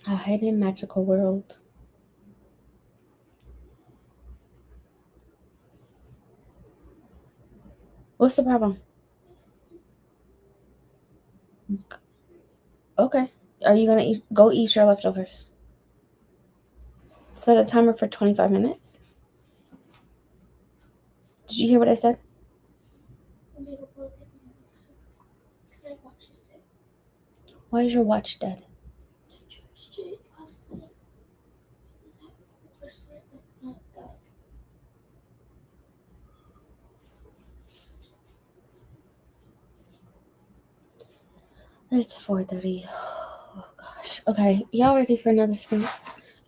A hidden magical world. What's the problem? Okay. Are you gonna go eat your leftovers? Set a timer for 25 minutes. Did you hear what I said? Why is your watch dead? It's 4:30. Oh gosh. Okay, y'all ready for another spin?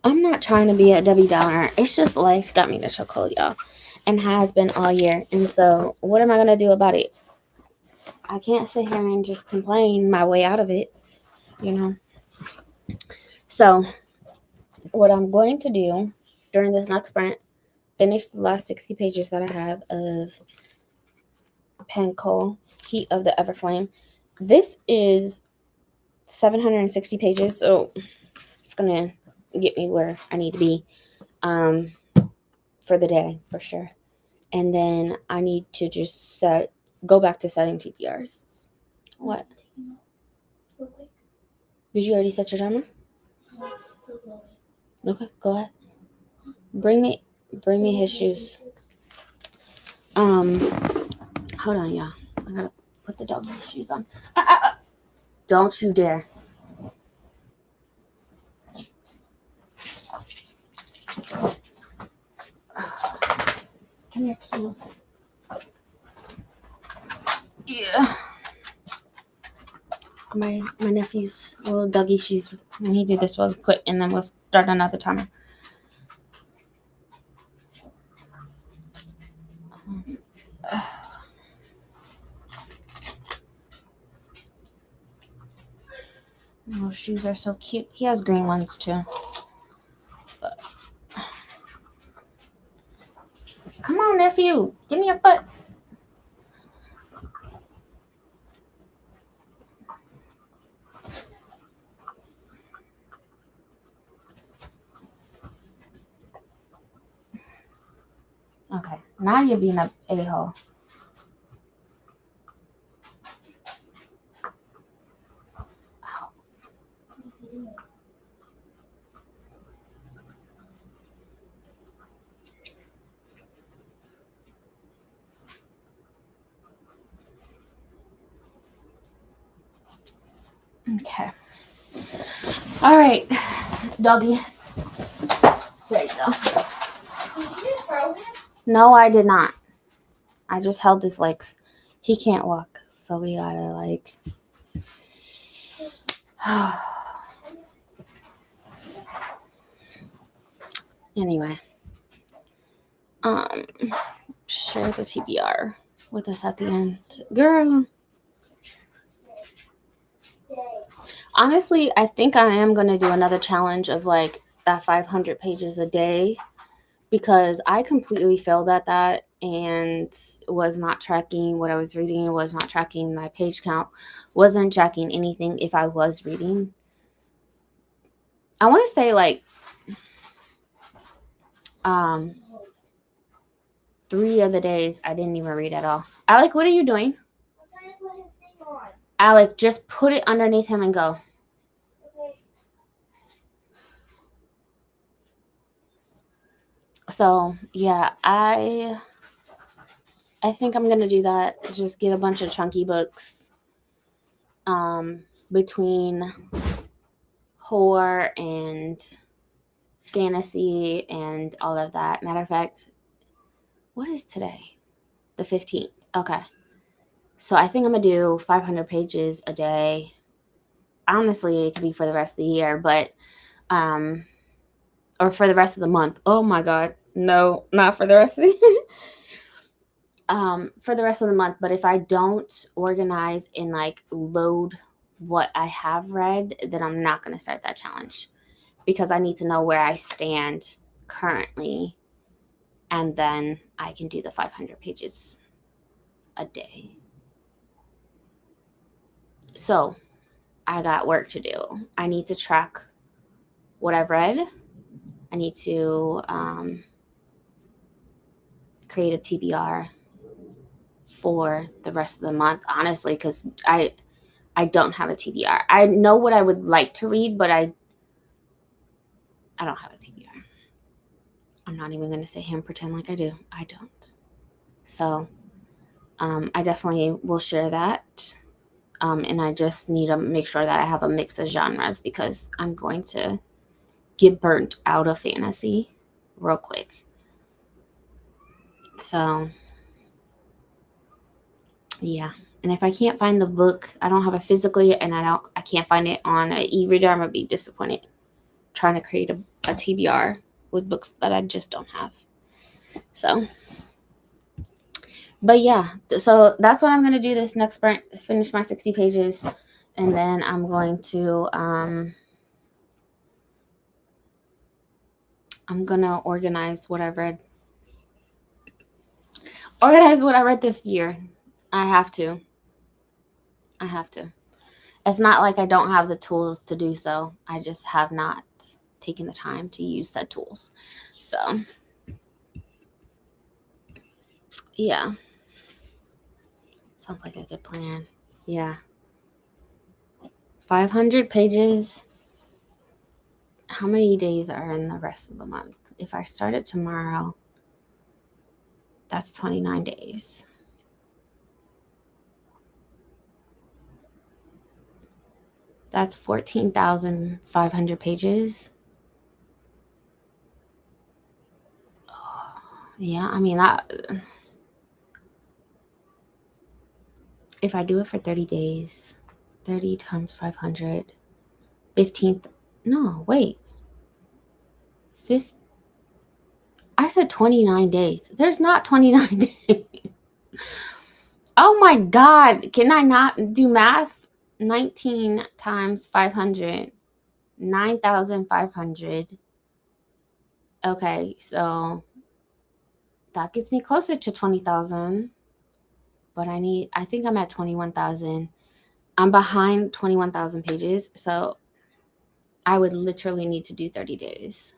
I'm not trying to be a Debbie Downer. It's just life got me the chokehold, y'all, and has been all year. And so, what am I gonna do about it? I can't sit here and just complain my way out of it, you know. So what I'm going to do during this next sprint, finish the last 60 pages that I have of Penco Heat of the Everflame. This is 760 pages, so it's gonna get me where I need to be for the day for sure. And then I need to just go back to setting TPRs. What? Did you already set your timer? No, it's still going. Okay, go ahead. Bring me his shoes. Hold on, y'all. I gotta put the dog's shoes on. Don't you dare. Come here, Q. Yeah. My nephew's little doggy shoes. Let me do this real quick and then we'll start another timer. Those shoes are so cute. He has green ones too. But... Come on, nephew. Give me your foot. Okay, now you're being a a-hole. Okay. All right, doggy. There you go. Did you throw him? No, I did not. I just held his legs. He can't walk, so we gotta like. Anyway, share the TBR with us at the end, girl. Stay. Honestly, I think I am gonna do another challenge of like that 500 pages a day because I completely failed at that and was not tracking what I was reading, was not tracking my page count, wasn't tracking anything if I was reading. I want to say like 3 of the days I didn't even read at all. Alec, what are you doing? I'm trying to put his thing on. Alec, just put it underneath him and go. Okay. So yeah, I think I'm gonna do that. Just get a bunch of chunky books between horror and fantasy and all of that. Matter of fact, what is today? The 15th. Okay. So I think I'm gonna do 500 pages a day. Honestly, it could be for the rest of the year, but or for the rest of the month. Oh my god. No, not for the rest of the year. For the rest of the month, but if I don't organize and like load what I have read, then I'm not going to start that challenge because I need to know where I stand currently, and then I can do the 500 pages a day. So I got work to do. I need to track what I've read. I need to create a TBR for the rest of the month, honestly, because I don't have a TBR. I know what I would like to read, but I don't have a TBR. I'm not even going to sit here and pretend like I do. I don't. So I definitely will share that. And I just need to make sure that I have a mix of genres because I'm going to get burnt out of fantasy real quick. So yeah. And if I can't find the book, I don't have it physically, and I can't find it on an e-reader, I'm gonna be disappointed. Trying to create a TBR with books that I just don't have. So But yeah, so that's what I'm going to do this next sprint, finish my 60 pages, and then I'm going to I'm going to organize what I read this year. I have to. It's not like I don't have the tools to do so. I just have not taken the time to use said tools. So, yeah. Sounds like a good plan. Yeah. 500 pages. How many days are in the rest of the month? If I start it tomorrow, that's 29 days. That's 14,500 pages. Yeah, I mean, if I do it for 30 days, 30 times 500, 15th. No, wait. I said 29 days. There's not 29 days. Oh my God. Can I not do math? 19 times 500, 9,500. Okay, so that gets me closer to 20,000. But I think I'm at 21,000. I'm behind 21,000 pages. So I would literally need to do 30 days.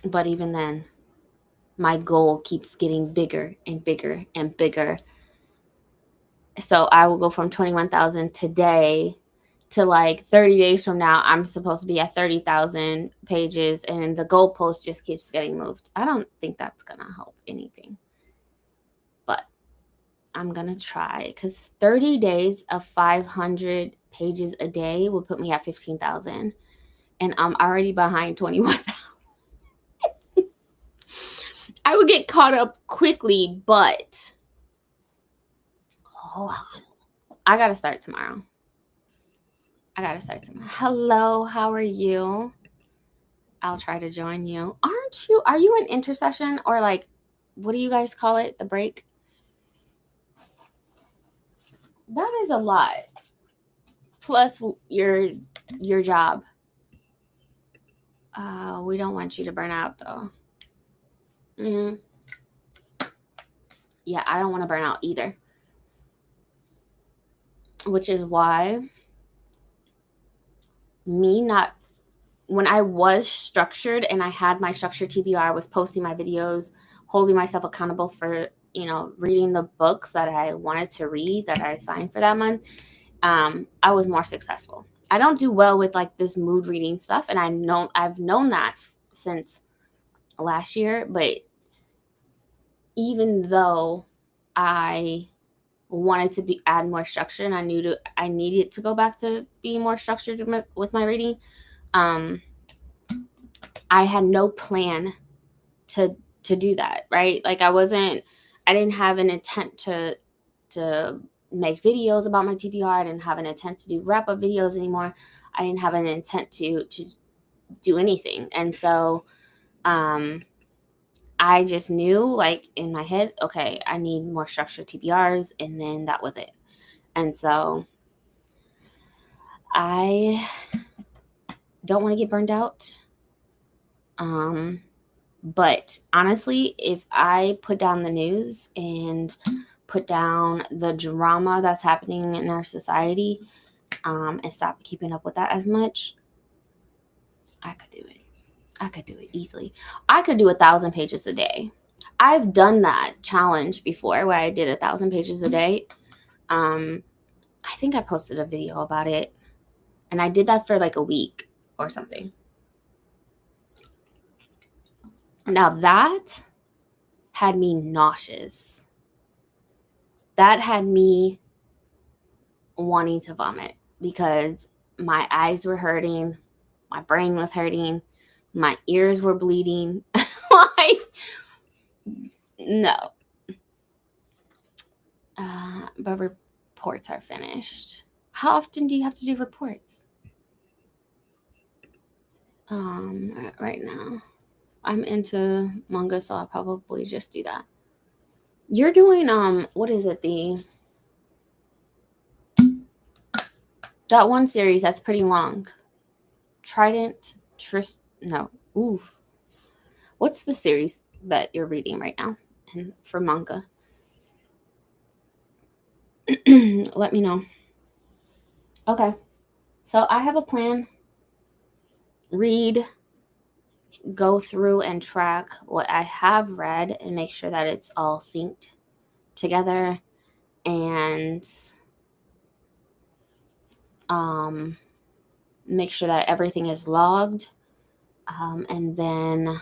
But even then, my goal keeps getting bigger and bigger and bigger. So I will go from 21,000 today to like 30 days from now. I'm supposed to be at 30,000 pages, and the goalpost just keeps getting moved. I don't think that's going to help anything. But I'm going to try, because 30 days of 500 pages a day will put me at 15,000. And I'm already behind 21,000. I would get caught up quickly, but I got to start tomorrow. Hello, how are you? I'll try to join you. Are you an intercession, or like, what do you guys call it? The break? That is a lot. Plus your job. We don't want you to burn out though. Yeah, I don't want to burn out either. Which is why when I was structured and I had my structured TBR, I was posting my videos, holding myself accountable for, reading the books that I wanted to read that I signed for that month. I was more successful. I don't do well with like this mood reading stuff, and I've known that since last year. But even though I wanted to add more structure, and I needed to go back to being more structured with my reading, I had no plan to do that, right? Like I didn't have an intent to make videos about my TBR. I didn't have an intent to do wrap up videos anymore. I didn't have an intent to do anything. And so I just knew, like, in my head, okay, I need more structured TBRs, and then that was it. And so I don't want to get burned out. But honestly, if I put down the news and put down the drama that's happening in our society, and stop keeping up with that as much, I could do it. I could do it easily. I could do 1,000 pages a day. I've done that challenge before where I did 1,000 pages a day. I think I posted a video about it, and I did that for like a week or something. Now that had me nauseous. That had me wanting to vomit because my eyes were hurting, my brain was hurting, my ears were bleeding. Like, no. But reports are finished. How often do you have to do reports? Right now. I'm into manga, so I'll probably just do that. You're doing what is it, that one series that's pretty long. Trident no. Oof. What's the series that you're reading right now and for manga? Let me know. Okay. So I have a plan. Read, go through and track what I have read and make sure that it's all synced together, and make sure that everything is logged. And then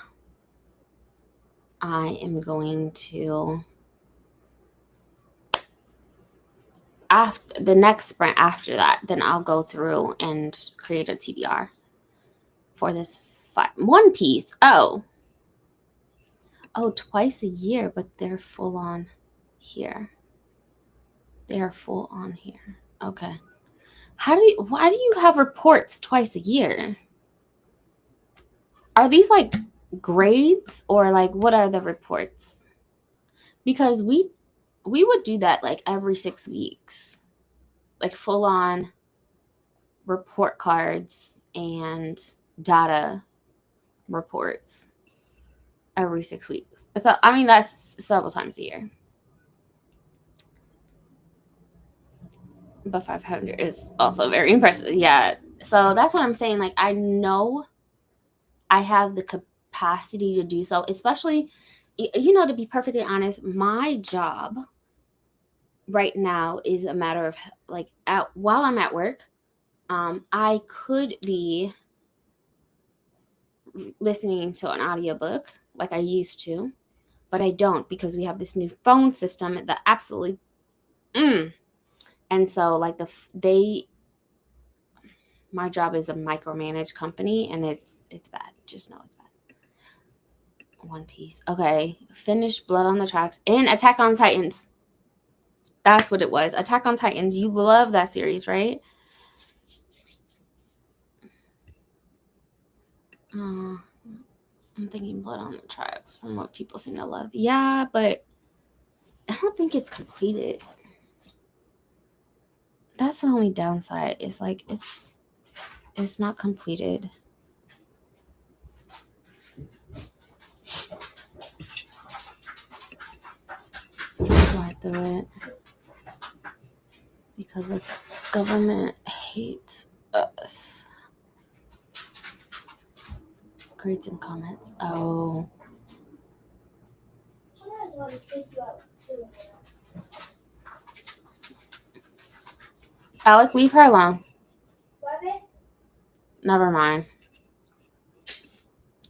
I am going to, after the next sprint after that, then I'll go through and create a TBR for this One Piece. Oh, twice a year, but they're full on here. They are full on here. Okay. Why do you have reports twice a year? Are these like grades, or like what are the reports? Because we would do that like every 6 weeks. Like full on report cards and data reports every 6 weeks. So I mean that's several times a year. But 500 is also very impressive. Yeah. So that's what I'm saying. Like, I know I have the capacity to do so, especially, to be perfectly honest, my job right now is a matter of like, while I'm at work, I could be listening to an audiobook like I used to, but I don't, because we have this new phone system that absolutely, and so like my job is a micromanaged company, and it's bad. Just know it's bad. One Piece. Okay. Finish Blood on the Tracks and Attack on Titans. That's what it was. Attack on Titans. You love that series, right? I'm thinking Blood on the Tracks from what people seem to love. Yeah, but I don't think it's completed. That's the only downside. Is like it's not completed. Why do it? Because the government hates us. Grades and comments. Oh. I might as well just take you out too. Alec, leave her alone. Why, babe? Never mind.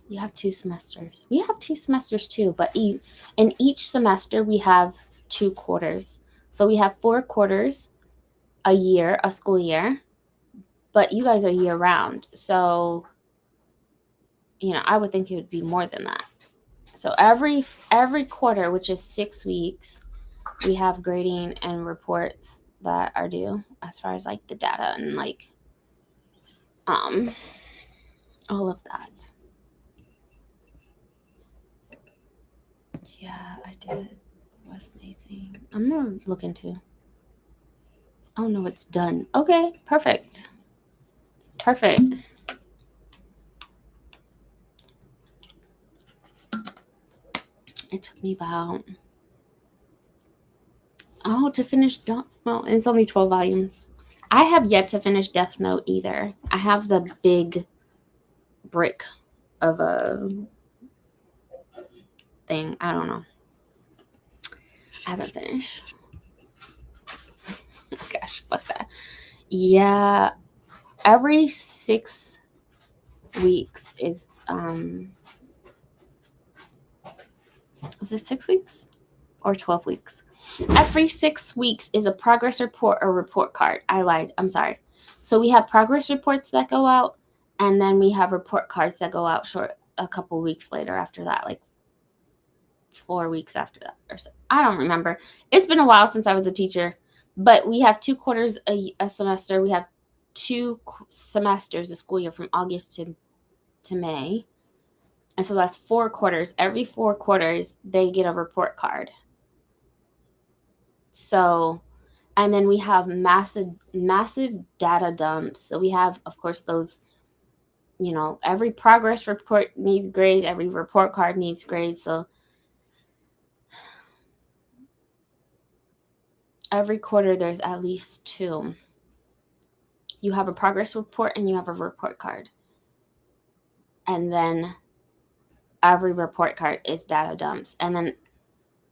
You have 2 semesters. We have 2 semesters too, but in each semester we have 2 quarters. So we have 4 quarters a school year, but you guys are year round. So, I would think it would be more than that. So every quarter, which is 6 weeks, we have grading and reports that are due, as far as like the data and like all of that. Yeah, I did. It was amazing. I'm gonna look into. Oh no, it's done. Okay, perfect. It took me about to finish. Well, it's only 12 volumes. I have yet to finish Death Note either. I have the big brick of a thing. I don't know. I haven't finished. Gosh, fuck that. Yeah, every 6 weeks is it 6 weeks or 12 weeks? Every 6 weeks is a progress report or report card. I lied. I'm sorry. So we have progress reports that go out, and then we have report cards that go out a couple weeks later after that, like 4 weeks after that or so. I don't remember. It's been a while since I was a teacher, but we have 2 quarters a semester. We have 2 semesters a school year from August to May. And so that's 4 quarters. Every 4 quarters, they get a report card. So, and then we have massive data dumps. So we have, of course, those, every progress report needs grade, every report card needs grade. So every quarter there's at least 2. You have a progress report and you have a report card. And then every report card is data dumps. And then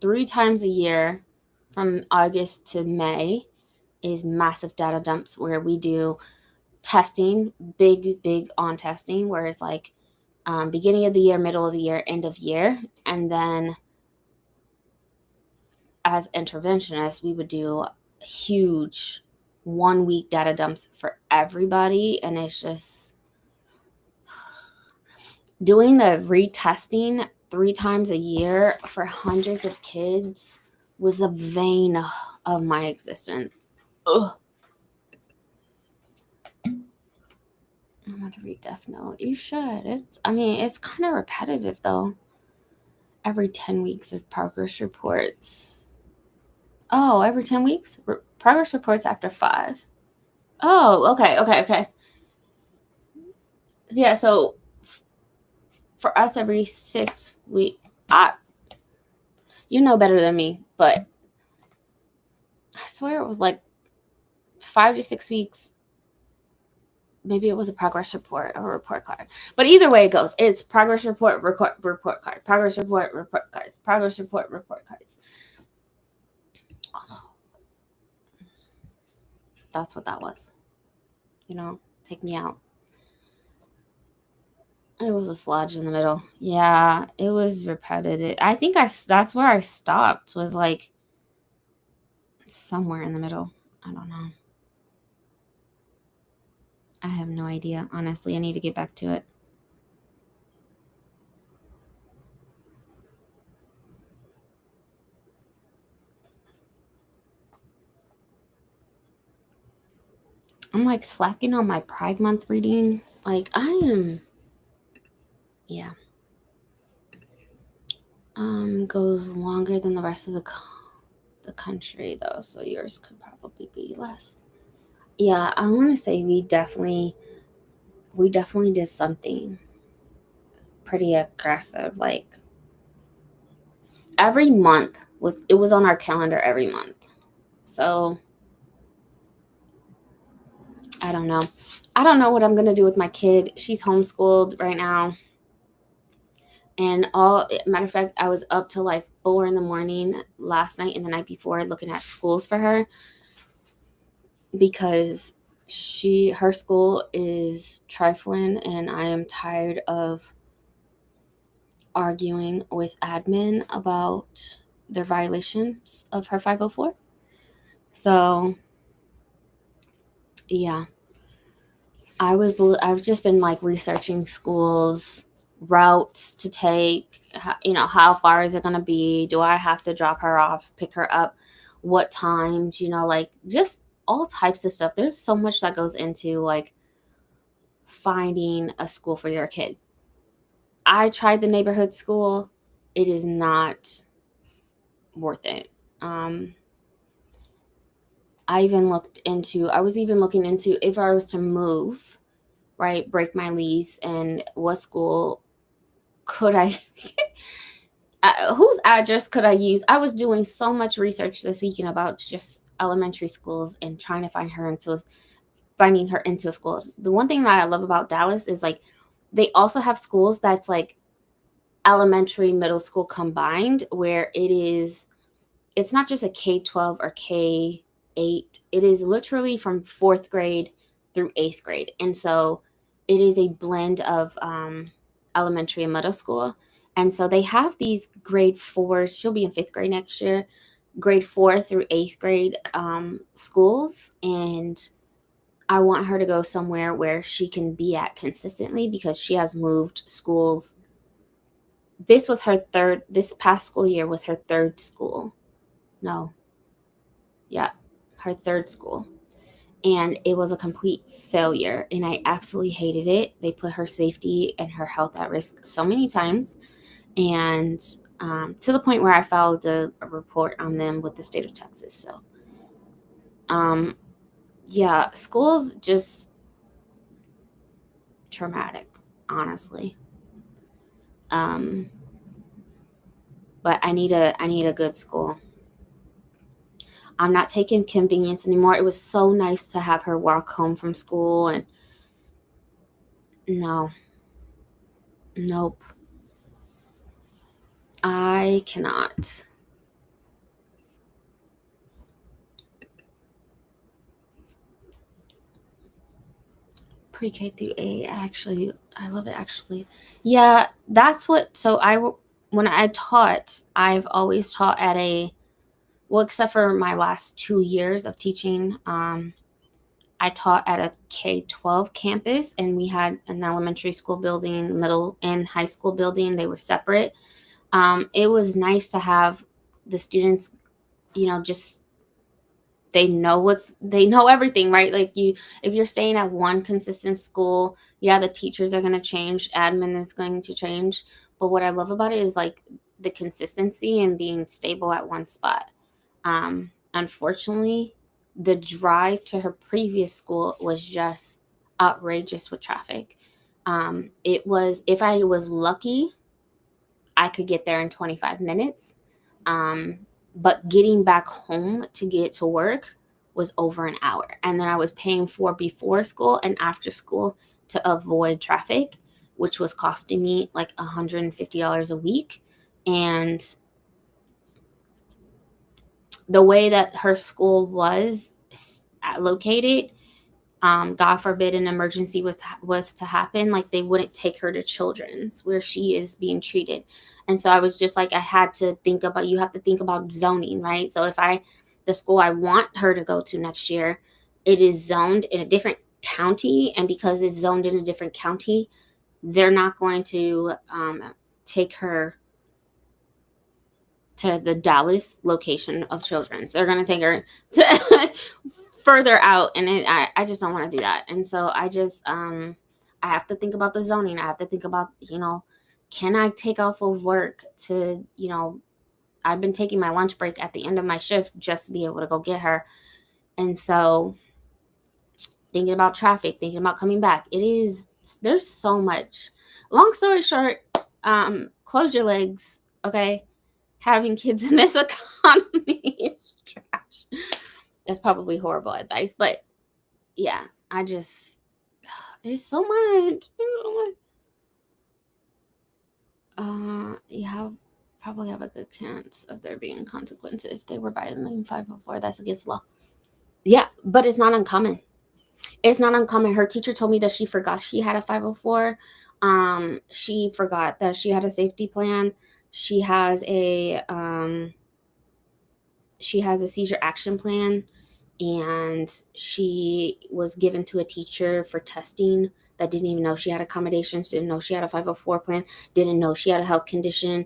3 times a year from August to May is massive data dumps where we do testing, big on testing, where it's like beginning of the year, middle of the year, end of year. And then as interventionists, we would do huge 1 week data dumps for everybody. And it's just doing the retesting 3 times a year for hundreds of kids was the vein of my existence. Ugh. I'm going to read Death Note. You should. It's kind of repetitive though. Every 10 weeks of progress reports. Oh, every 10 weeks? Progress reports after 5. Oh, okay. Yeah, so for us, every 6 weeks. You know better than me, but I swear it was like 5 to 6 weeks. Maybe it was a progress report or a report card. But either way it goes, it's progress report, report card. Progress report, report cards. Progress report, report cards. Oh, that's what that was. Take me out. It was a sludge in the middle. Yeah, it was repetitive. I think that's where I stopped, was like somewhere in the middle. I don't know. I have no idea. Honestly, I need to get back to it. I'm like slacking on my Pride Month reading. Like I am. Yeah. Goes longer than the rest of the country though, so yours could probably be less. Yeah, I want to say we definitely did something pretty aggressive. Like every month was on our calendar every month. So I don't know. I don't know what I'm gonna do with my kid. She's homeschooled right now. And matter of fact, I was up till like 4 in the morning last night and the night before looking at schools for her, because her school is trifling and I am tired of arguing with admin about their violations of her 504. So yeah, I've just been like researching schools, routes to take, how far is it going to be? Do I have to drop her off, pick her up? What times, like just all types of stuff. There's so much that goes into like finding a school for your kid. I tried the neighborhood school. It is not worth it. I was even looking into if I was to move, right, break my lease, and what school could I, whose address could I use? I was doing so much research this weekend about just elementary schools and trying to finding her into a school. The one thing that I love about Dallas is like they also have schools that's like elementary, middle school combined, where it's not just a K-12 or K-8. It is literally from 4th grade through 8th grade. And so it is a blend of elementary and middle school. And so they have these grade 4s. She'll be in 5th grade next year, grade 4 through 8th grade schools. And I want her to go somewhere where she can be at consistently, because she has moved schools. This past school year was her 3rd school. No. Yeah, her 3rd school. and it was a complete failure, and I absolutely hated it. They put her safety and her health at risk so many times, and to the point where I filed a report on them with the state of Texas. So um, yeah, school's just traumatic, honestly. um, but I need a good school. I'm not taking convenience anymore. It was so nice to have her walk home from school, and no, nope, I cannot. Pre-K through 8, actually, I love it, actually. Yeah, that's what, so when I taught, I've always taught at a, well, except for my last 2 years of teaching, I taught at a K-12 campus, and we had an elementary school building, middle and high school building. They were separate. It was nice to have the students, just they know everything, right? Like, if you're staying at one consistent school, yeah, the teachers are going to change, admin is going to change, but what I love about it is like the consistency and being stable at one spot. Unfortunately, the drive to her previous school was just outrageous with traffic. It was, if I was lucky, I could get there in 25 minutes. Um, but getting back home to get to work was over an hour. And then I was paying for before school and after school to avoid traffic, which was costing me like $150 a week. And the way that her school was located, God forbid an emergency was to happen, like they wouldn't take her to Children's where she is being treated. And so I was just like, I had to think about, you have to think about zoning, right? So if the school I want her to go to next year, it is zoned in a different county, and because it's zoned in a different county, they're not going to take her to the Dallas location of Children's. They're going to take her to further out, and I just don't want to do that. And so I have to think about the zoning. I have to think about, can I take off of work to, I've been taking my lunch break at the end of my shift just to be able to go get her. And so thinking about traffic, thinking about coming back, there's so much. Long story short, close your legs, okay? Having kids in this economy is trash. That's probably horrible advice, but yeah, it's so much. Yeah, probably have a good chance of there being consequences if they were violating 504. That's against law. Yeah, but it's not uncommon. It's not uncommon. Her teacher told me that she forgot she had a 504. She forgot that she had a safety plan. She has a seizure action plan, and she was given to a teacher for testing that didn't even know she had accommodations, didn't know she had a 504 plan, didn't know she had a health condition.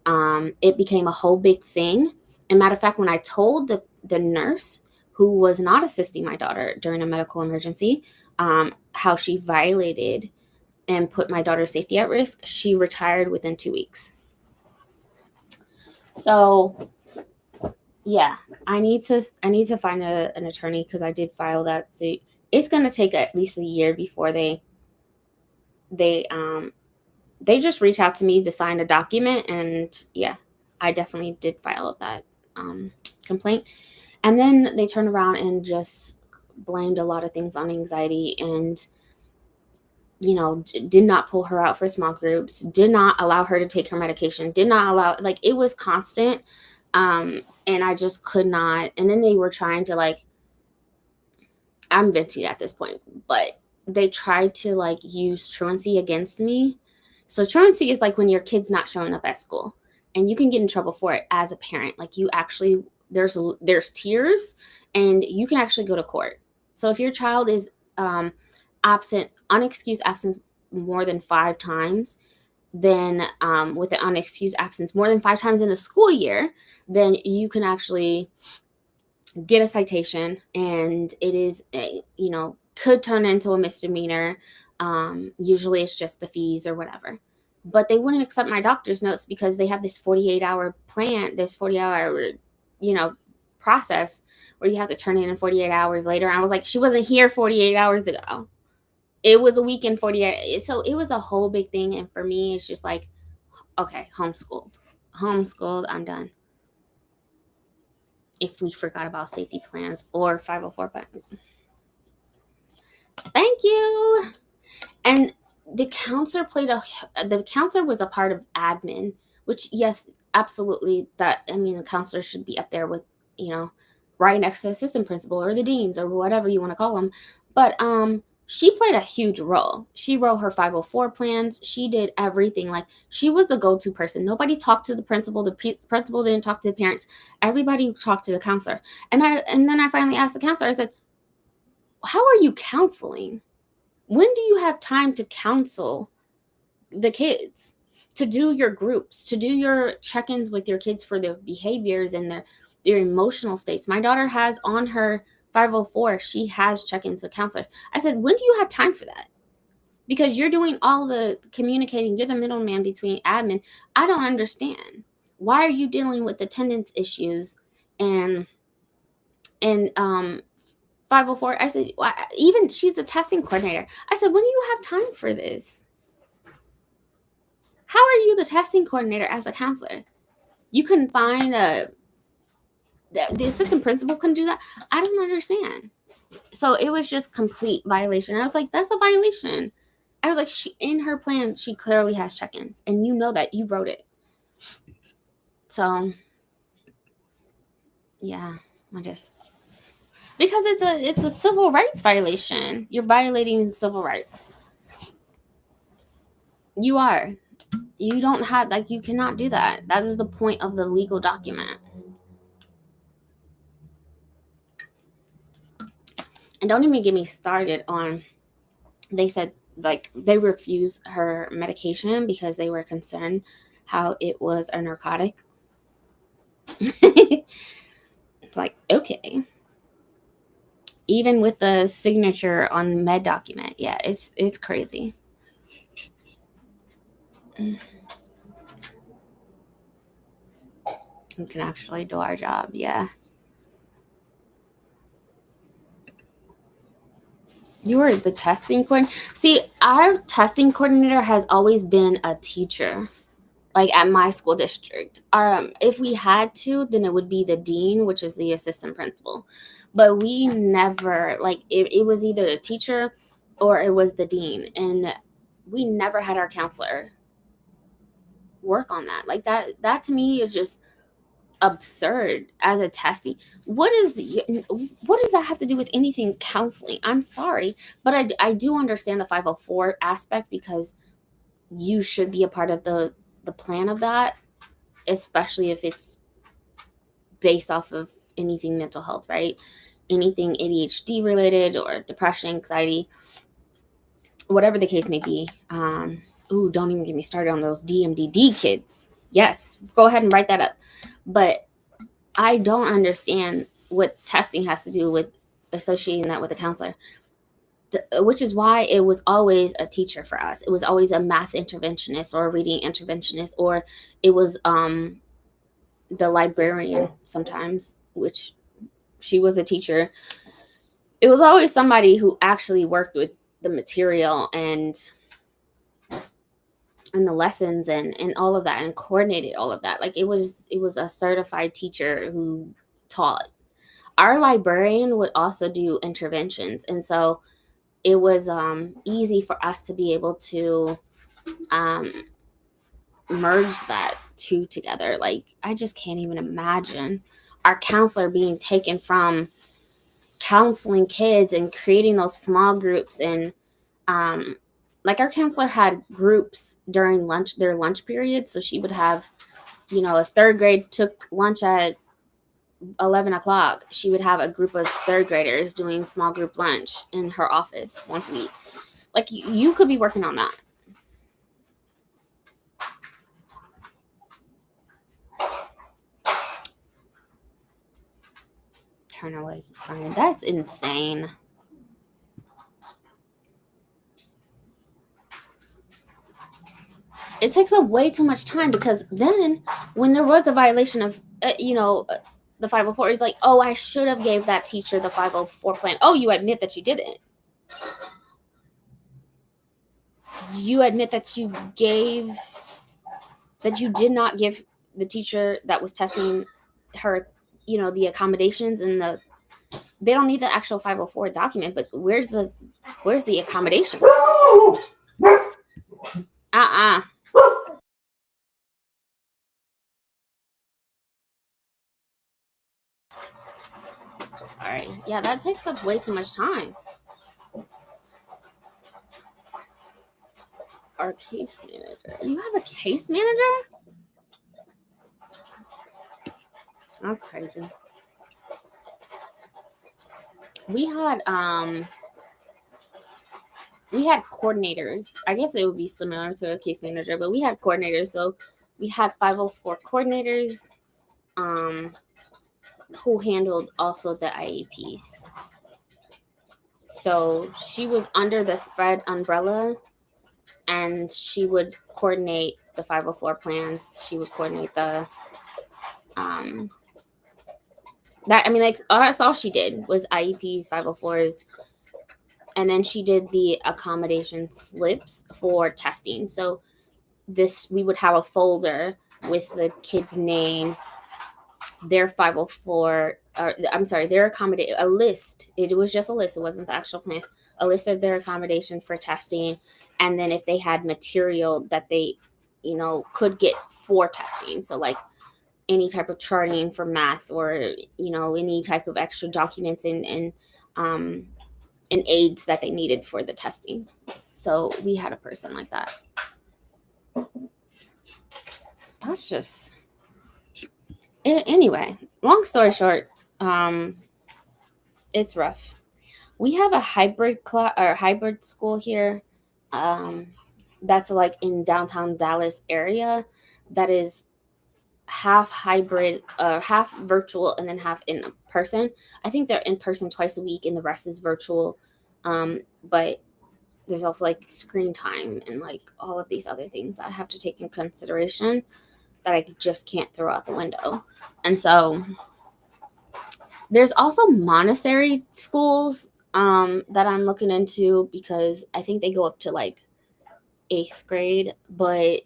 It became a whole big thing. And matter of fact, when I told the nurse who was not assisting my daughter during a medical emergency, how she violated and put my daughter's safety at risk, she retired within 2 weeks. So yeah, I need to find an attorney, because I did file that suit. It's going to take at least a year before they just reach out to me to sign a document. And yeah, I definitely did file that complaint. And then they turned around and just blamed a lot of things on anxiety, and did not pull her out for small groups, did not allow her to take her medication, did not allow, like, it was constant. And I just could not. And then they were trying to, like, I'm venting at this point, but they tried to, like, use truancy against me. So truancy is like when your kid's not showing up at school, and you can get in trouble for it as a parent. Like, you actually, there's tiers, and you can actually go to court. So if your child is unexcused absence more than 5 times, then with an unexcused absence more than 5 times in a school year, then you can actually get a citation, and it is, could turn into a misdemeanor. Usually it's just the fees or whatever. But they wouldn't accept my doctor's notes because they have this 48-hour plan, this 40-hour, process where you have to turn in 48 hours later. And I was like, she wasn't here 48 hours ago. It was a week and 48. So it was a whole big thing. And for me, it's just like, okay, homeschooled, I'm done. If we forgot about safety plans or 504 plan. Thank you. And the counselor was a part of admin, which, yes, absolutely, the counselor should be up there with, right next to the assistant principal or the deans or whatever you want to call them. But she played a huge role. She wrote her 504 plans. She did everything. Like, she was the go-to person. Nobody talked to the principal. The principal didn't talk to the parents. Everybody talked to the counselor. And then I finally asked the counselor, I said, how are you counseling? When do you have time to counsel the kids, to do your groups, to do your check-ins with your kids for their behaviors and their emotional states? My daughter has on her 504, she has check-ins with counselors. I said, when do you have time for that? Because you're doing all the communicating. You're the middleman between admin. I don't understand. Why are you dealing with attendance issues and 504? I said, even she's a testing coordinator. I said, when do you have time for this? How are you the testing coordinator as a counselor? You couldn't find the assistant principal couldn't do that? I don't understand. So it was just complete violation. I was like, that's a violation. I was like, in her plan, she clearly has check-ins, and you know that, you wrote it. So yeah, because it's a civil rights violation. You're violating civil rights. You are. You don't have, you cannot do that. That is the point of the legal document. And don't even get me started on, they said, they refused her medication because they were concerned how it was a narcotic. It's like, okay. Even with the signature on the med document, yeah, it's crazy. We can actually do our job, yeah. You were the testing coordinator. See, our testing coordinator has always been a teacher, at my school district. If we had to, then it would be the dean, which is the assistant principal. But we never, it was either a teacher or it was the dean. And we never had our counselor work on that. That to me is just absurd as a testing. What does that have to do with anything counseling? I'm sorry, but I do understand the 504 aspect, because you should be a part of the plan of that, especially if it's based off of anything mental health, right? Anything ADHD related or depression, anxiety, whatever the case may be. Don't even get me started on those DMDD kids. Yes, go ahead and write that up. But I don't understand what testing has to do with associating that with a counselor, which is why it was always a teacher for us. It was always a math interventionist or a reading interventionist, or it was the librarian sometimes, which she was a teacher. It was always somebody who actually worked with the material and the lessons and all of that, and coordinated all of that. It was a certified teacher who taught. Our librarian would also do interventions, and so it was easy for us to be able to merge that two together. I just can't even imagine our counselor being taken from counseling kids and creating those small groups. And our counselor had groups during their lunch period. So she would have, if third grade took lunch at 11 o'clock, she would have a group of third graders doing small group lunch in her office once a week. You could be working on that. turn away crying. That's insane. It takes up way too much time because then when there was a violation of, the 504, it's like, oh, I should have gave that teacher the 504 plan. Oh, you admit that you didn't. You admit that you did not give the teacher that was testing her, the accommodations and they don't need the actual 504 document, but where's the accommodation list? All right. Yeah, that takes up way too much time. Our case manager. You have a case manager? That's crazy. We had coordinators. I guess it would be similar to a case manager, but we had coordinators. So we had 504 coordinators who handled also the IEPs. So she was under the spread umbrella, and she would coordinate the 504 plans. She would coordinate the that's all she did was IEPs, 504s, and then she did the accommodation slips for testing. So we would have a folder with the kid's name, their 504, their accommodation, a list. It was just a list. It wasn't the actual plan. A list of their accommodation for testing. And then if they had material that they, could get for testing. So like any type of charting for math or, any type of extra documents and aids that they needed for the testing. So we had a person like that. That's just... Anyway, long story short, it's rough. We have a hybrid school here. That's like in downtown Dallas area. That is half hybrid, half virtual, and then half in person. I think they're in person twice a week, and the rest is virtual. But there's also like screen time and like all of these other things that I have to take in consideration that I just can't throw out the window. And so there's also Montessori schools that I'm looking into because I think they go up to like 8th grade, but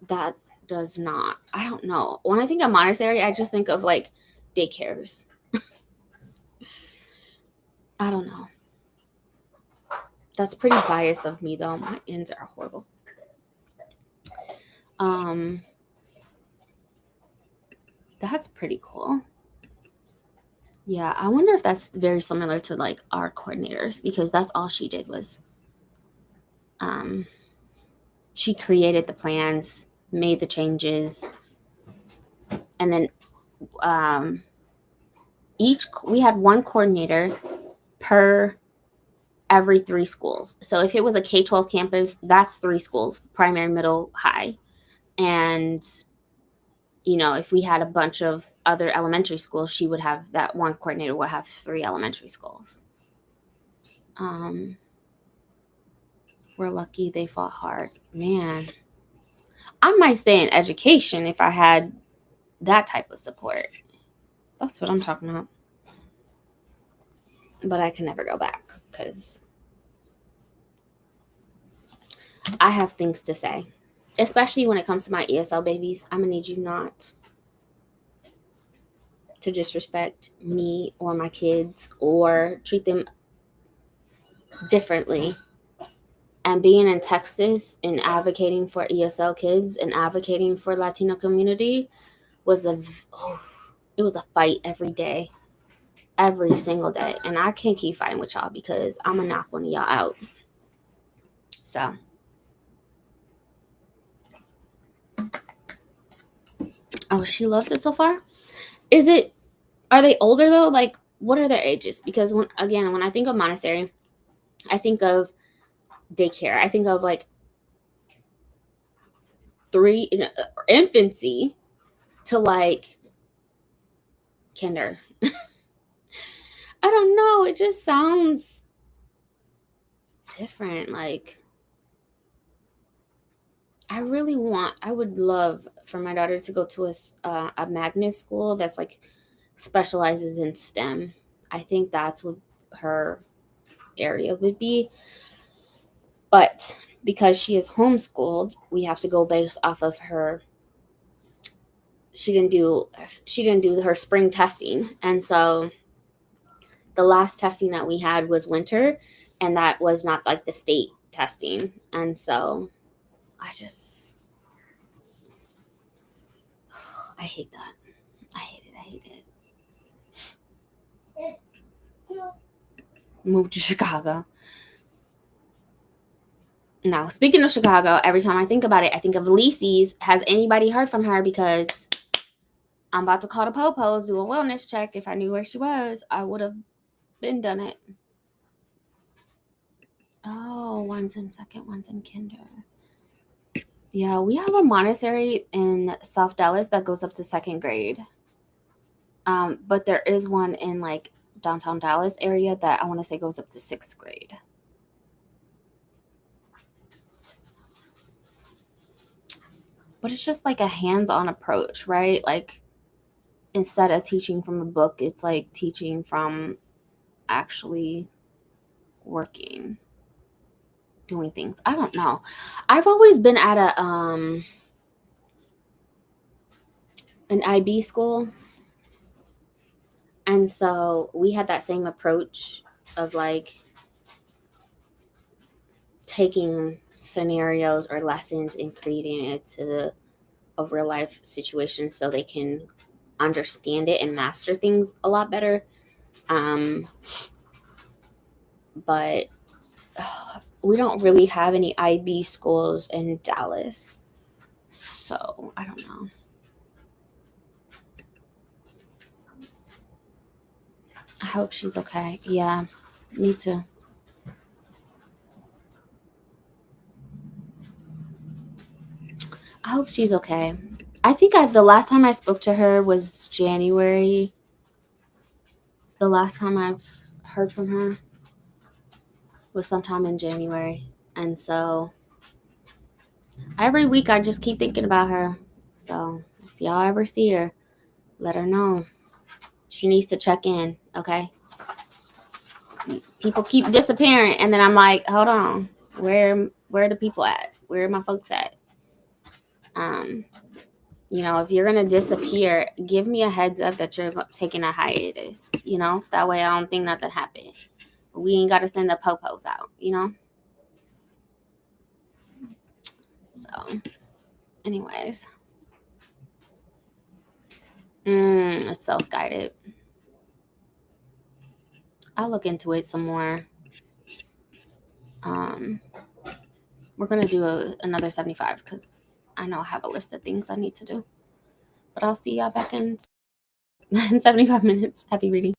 that does not. I don't know. When I think of Montessori, I just think of like daycares. I don't know. That's pretty biased of me though. My ends are horrible. That's pretty cool. Yeah, I wonder if that's very similar to like our coordinators because that's all she did was she created the plans, made the changes, and then we had one coordinator per every 3 schools. So if it was a K-12 campus, that's 3 schools, primary, middle, high. And if we had a bunch of other elementary schools, she would have that one coordinator would have 3 elementary schools. We're lucky they fought hard. Man, I might stay in education if I had that type of support. That's what I'm talking about. But I can never go back because I have things to say, especially when it comes to my ESL babies. I'm going to need you not to disrespect me or my kids or treat them differently. And being in Texas and advocating for ESL kids and advocating for Latino community was it was a fight every day, every single day. And I can't keep fighting with y'all because I'm going to knock one of y'all out. So. Oh, she loves it so far? Are they older though? Like, what are their ages? Because when I think of Montessori, I think of daycare. I think of like 3 infancy to like kinder. I don't know. It just sounds different. Like, I would love for my daughter to go to a magnet school that's like specializes in STEM. I think that's what her area would be. But because she is homeschooled, we have to go based off of her. She didn't do her spring testing, and so the last testing that we had was winter, and that was not like the state testing, and so I just I hate that. I hate it. I hate it. Move to Chicago. Now, speaking of Chicago, every time I think about it, I think of Lisi's. Has anybody heard from her? Because I'm about to call the Popos, do a wellness check. If I knew where she was, I would have been done it. Oh, one's in second, one's in kinder. Yeah, we have a Montessori in South Dallas that goes up to second grade. But there is one in like downtown Dallas area that I want to say goes up to sixth grade. But it's just like a hands-on approach, right? Like instead of teaching from a book, it's like teaching from actually working, doing things. I don't know. I've always been at an IB school. And so we had that same approach of like taking scenarios or lessons and creating it to a real life situation so they can understand it and master things a lot better. But we don't really have any IB schools in Dallas. So I don't know. I hope she's okay. Yeah, me too. I hope she's okay. I think the last time I spoke to her was January. The last time I've heard from her was sometime in January. And so every week I just keep thinking about her. So if y'all ever see her, let her know. She needs to check in, okay? People keep disappearing, and then I'm like, hold on. Where are the people at? Where are my folks at? If you're gonna disappear, give me a heads up that you're taking a hiatus. That way I don't think nothing happened. We ain't gotta send the popos out. So, anyways, it's self-guided. I'll look into it some more. We're gonna do another 75 because I know I have a list of things I need to do. But I'll see y'all back in 75 minutes. Happy reading.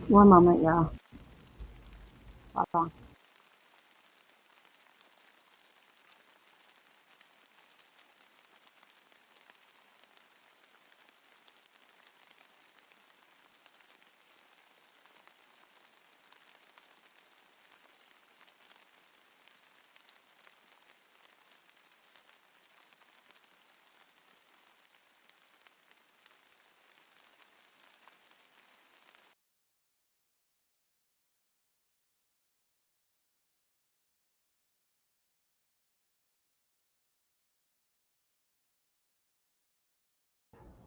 One moment, y'all. Hold on.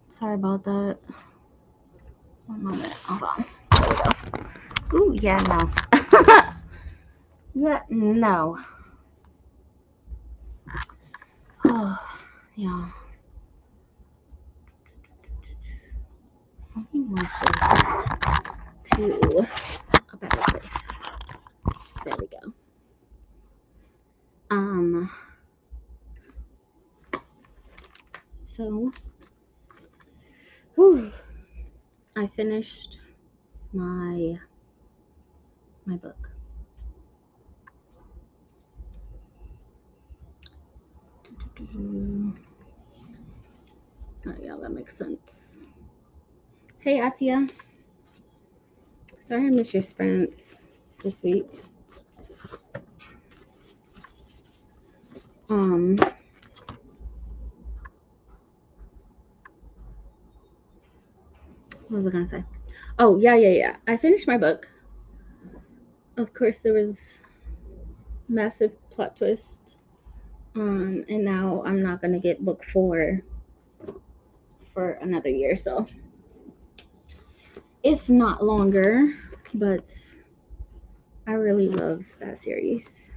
Sorry about that. One moment. Hold on. There we go. Ooh, yeah, no. Yeah, no. Oh, yeah. Let me move this to a better place. There we go. So, whew, I finished my book. Oh yeah, that makes sense. Hey Atia. Sorry I missed your sprints this week. What was I gonna say? Oh yeah. I finished my book. Of course, there was massive plot twist. And now I'm not gonna get book 4 for another year, so if not longer. But I really love that series.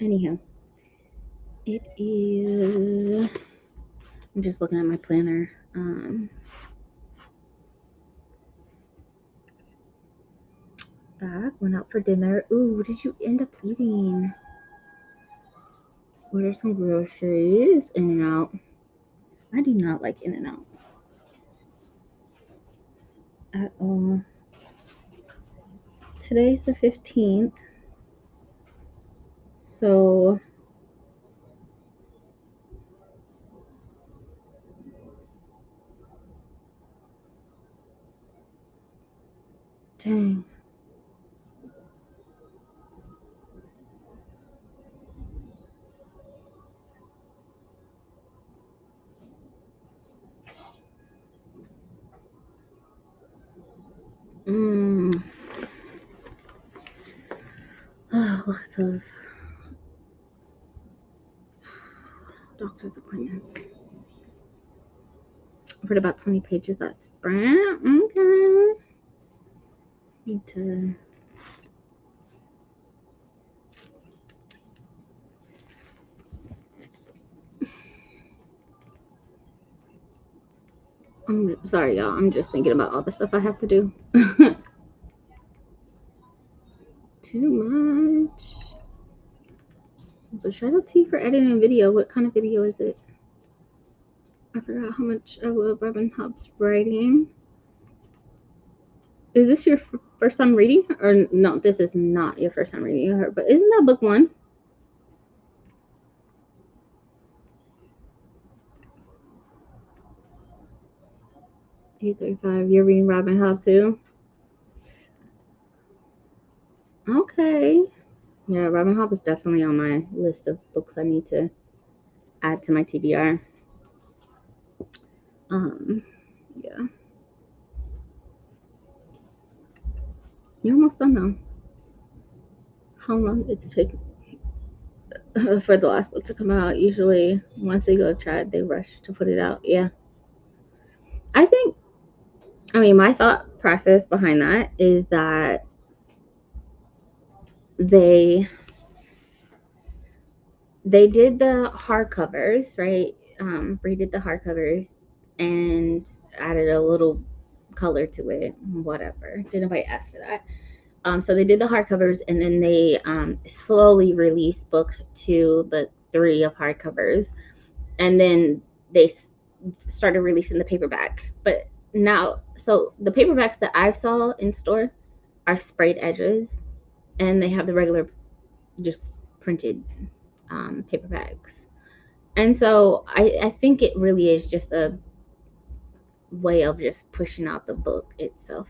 Anyhow, it is. I'm just looking at my planner. Back, went out for dinner. Ooh, what did you end up eating? Order some groceries. In-N-Out. I do not like In-N-Out at all. Today's the 15th. So dang. Lots of doctor's appointments. I've read about 20 pages that sprint. Okay. Need to. I'm sorry, y'all. I'm just thinking about all the stuff I have to do. Too much. But shout out to you for editing video. What kind of video is it? I forgot how much I love Robin Hobb's writing. Is this your first time reading? Or no, this is not your first time reading her. But isn't that book 1? $8.35. You're reading Robin Hobb too? Okay. Yeah, Robin Hobb is definitely on my list of books I need to add to my TBR. Yeah. You're almost done now. How long it's taken for the last book to come out? Usually, once they go try it, they rush to put it out. Yeah. My thought process behind that is that they did the hardcovers, right? Redid the hardcovers and added a little color to it, whatever. Didn't nobody ask for that. So they did the hardcovers, and then they slowly released book 2, book 3 of hardcovers, and then they started releasing the paperback. But now, so the paperbacks that I saw in store are sprayed edges, and they have the regular, just printed paperbacks. And so I think it really is just a way of just pushing out the book itself.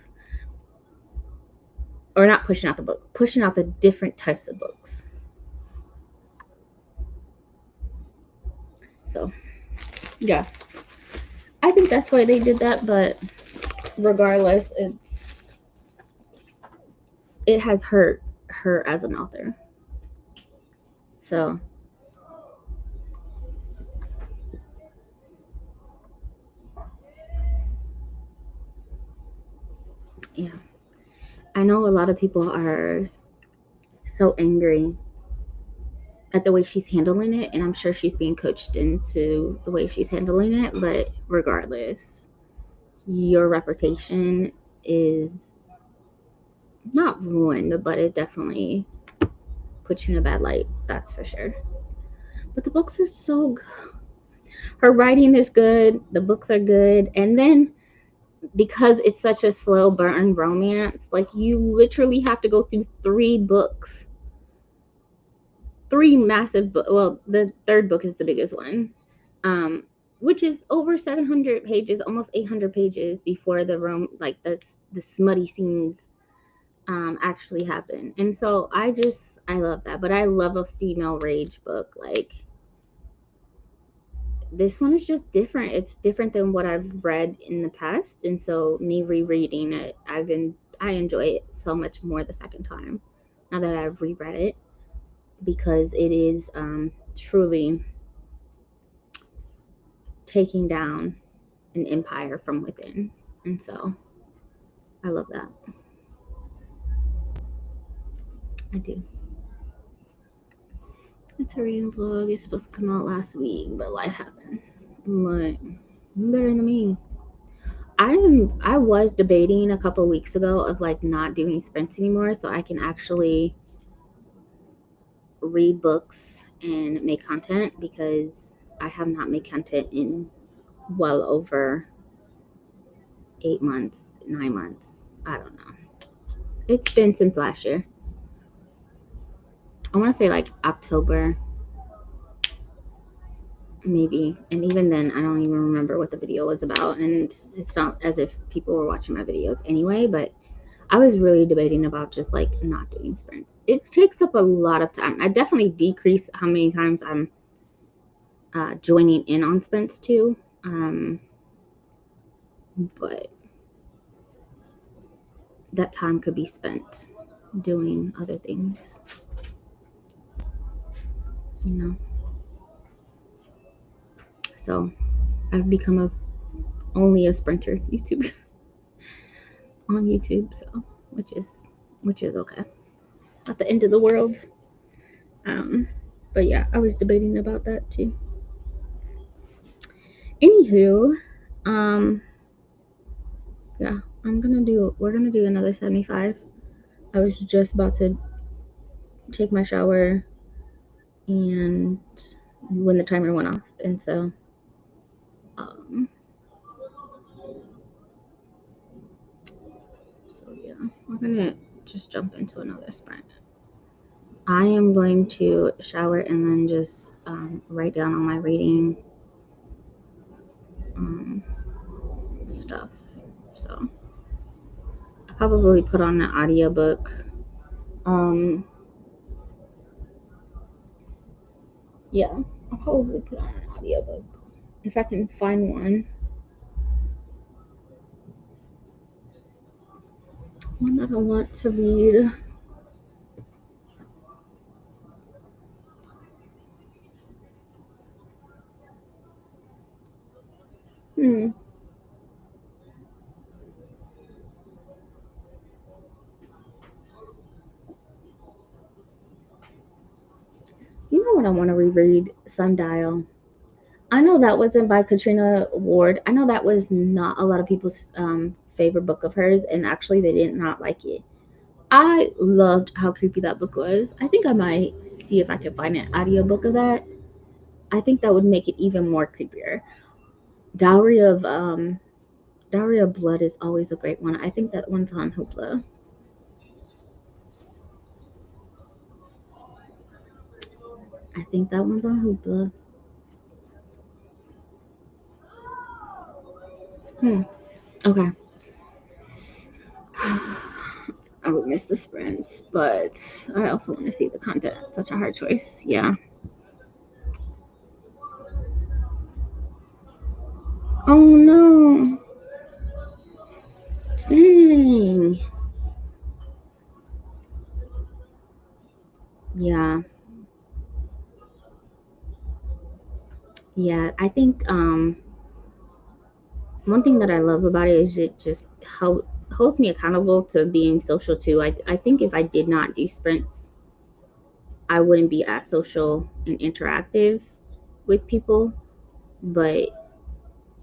Or not pushing out the book, pushing out the different types of books. So, yeah. I think that's why they did that, but regardless, it has hurt her as an author. So, yeah. I know a lot of people are so angry at the way she's handling it, and I'm sure she's being coached into the way she's handling it, but regardless, your reputation is not ruined, but it definitely puts you in a bad light, that's for sure. But the books are so good. Her writing is good, the books are good, and then because it's such a slow burn romance, like you literally have to go through 3 books, 3 massive books. Well, the third book is the biggest one, which is over 700 pages, almost 800 pages before the the smutty scenes actually happen. And so I love that. But I love a female rage book. Like, this one is just different. It's different than what I've read in the past, and so me rereading it, I enjoy it so much more the second time now that I've reread it, because it is truly taking down an empire from within, and so I love that. I do. The Tyrion vlog is supposed to come out last week, but life happened. But you're better than me. I was debating a couple of weeks ago of like not doing sprints anymore, so I can actually read books and make content, because I have not made content in well over 8 months, 9 months. I don't know. It's been since last year. I want to say like October, maybe. And even then, I don't even remember what the video was about. And it's not as if people were watching my videos anyway, but I was really debating about just like not doing sprints. It takes up a lot of time. I definitely decrease how many times I'm joining in on sprints too. But that time could be spent doing other things, you know. So I've become only a sprinter YouTuber on YouTube, so which is okay. It's not the end of the world. But yeah, I was debating about that too. Anywho, yeah, we're gonna do another 75. I was just about to take my shower and when the timer went off, and so yeah, we're gonna just jump into another sprint. I am going to shower and then just write down all my reading stuff. So I'll probably put on an audiobook. Yeah, I'll probably put on an audiobook if I can find one. One that I want to read. You know what I want to reread? Sundial. I know that wasn't by Katrina Ward. I know that was not a lot of people's favorite book of hers, and actually they did not like it. I loved how creepy that book was. I think I might see if I can find an audiobook of that. I think that would make it even more creepier. Dowry of Blood is always a great one. I think that one's on Hoopla. I think that one's on Hoopla. Okay. I would miss the sprints, but I also want to see the content. Such a hard choice. Yeah. Oh no. Dang. Yeah. Yeah. I think one thing that I love about it is it just holds me accountable to being social too. I think if I did not do sprints, I wouldn't be as social and interactive with people. But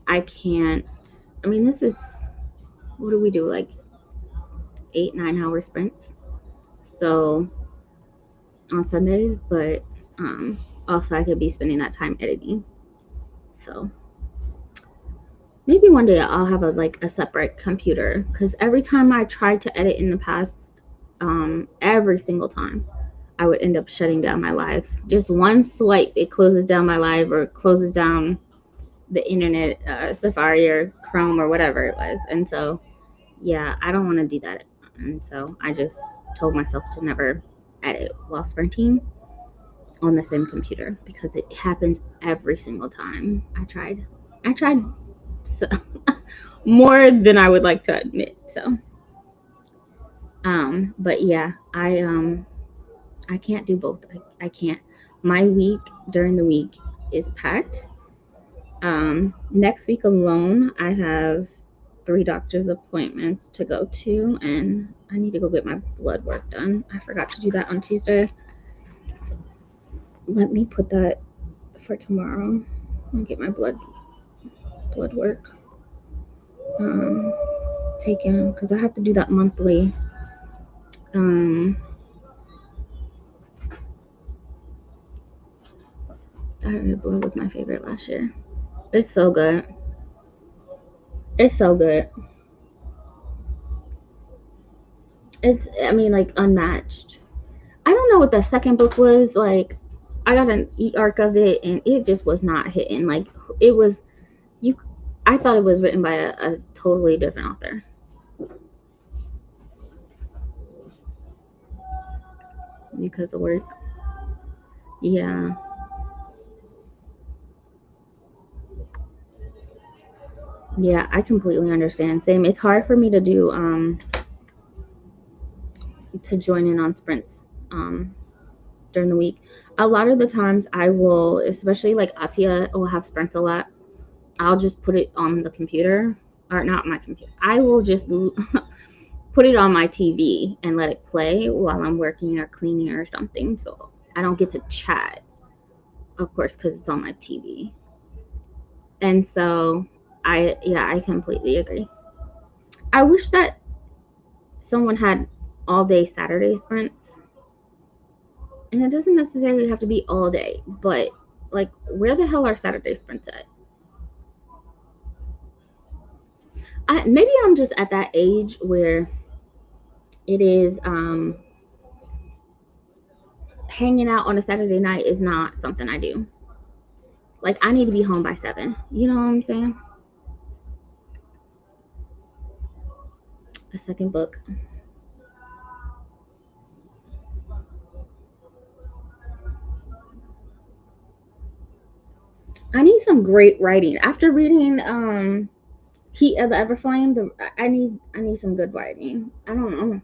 I can't. I mean, this is, what do we do? Like 8-9 hour sprints. So on Sundays, but also I could be spending that time editing. So maybe one day I'll have a separate computer, because every time I tried to edit in the past, every single time I would end up shutting down my live. Just one swipe, it closes down my live or closes down the internet, Safari or Chrome or whatever it was. And so, yeah, I don't want to do that. And so I just told myself to never edit while sprinting on the same computer, because it happens every single time I tried. So, more than I would like to admit. So, but yeah, I can't do both. I can't. My week during the week is packed. Next week alone, I have 3 doctor's appointments to go to, and I need to go get my blood work done. I forgot to do that on Tuesday. Let me put that for tomorrow and get my blood work taken, because I have to do that monthly. Blood was my favorite last year. It's so good. It's so good. It's, I mean, like, unmatched. I don't know what the second book was like. I got an e-arc of it, and it just was not hitting. Like, it was, you. I thought it was written by a totally different author. Because of work. Yeah. Yeah, I completely understand. Same. It's hard for me to do to join in on sprints during the week. A lot of the times I will, especially like Atia will have sprints a lot. I'll just put it on the computer, or not my computer. I will just put it on my TV and let it play while I'm working or cleaning or something. So I don't get to chat, of course, because it's on my TV. And so I completely agree. I wish that someone had all day Saturday sprints. And it doesn't necessarily have to be all day, but like, where the hell are Saturday sprints at? Maybe I'm just at that age where it is hanging out on a Saturday night is not something I do. Like, I need to be home by 7. You know what I'm saying? A second book. I need some great writing. After reading Heat of the Everflame, I need some good writing. I don't know.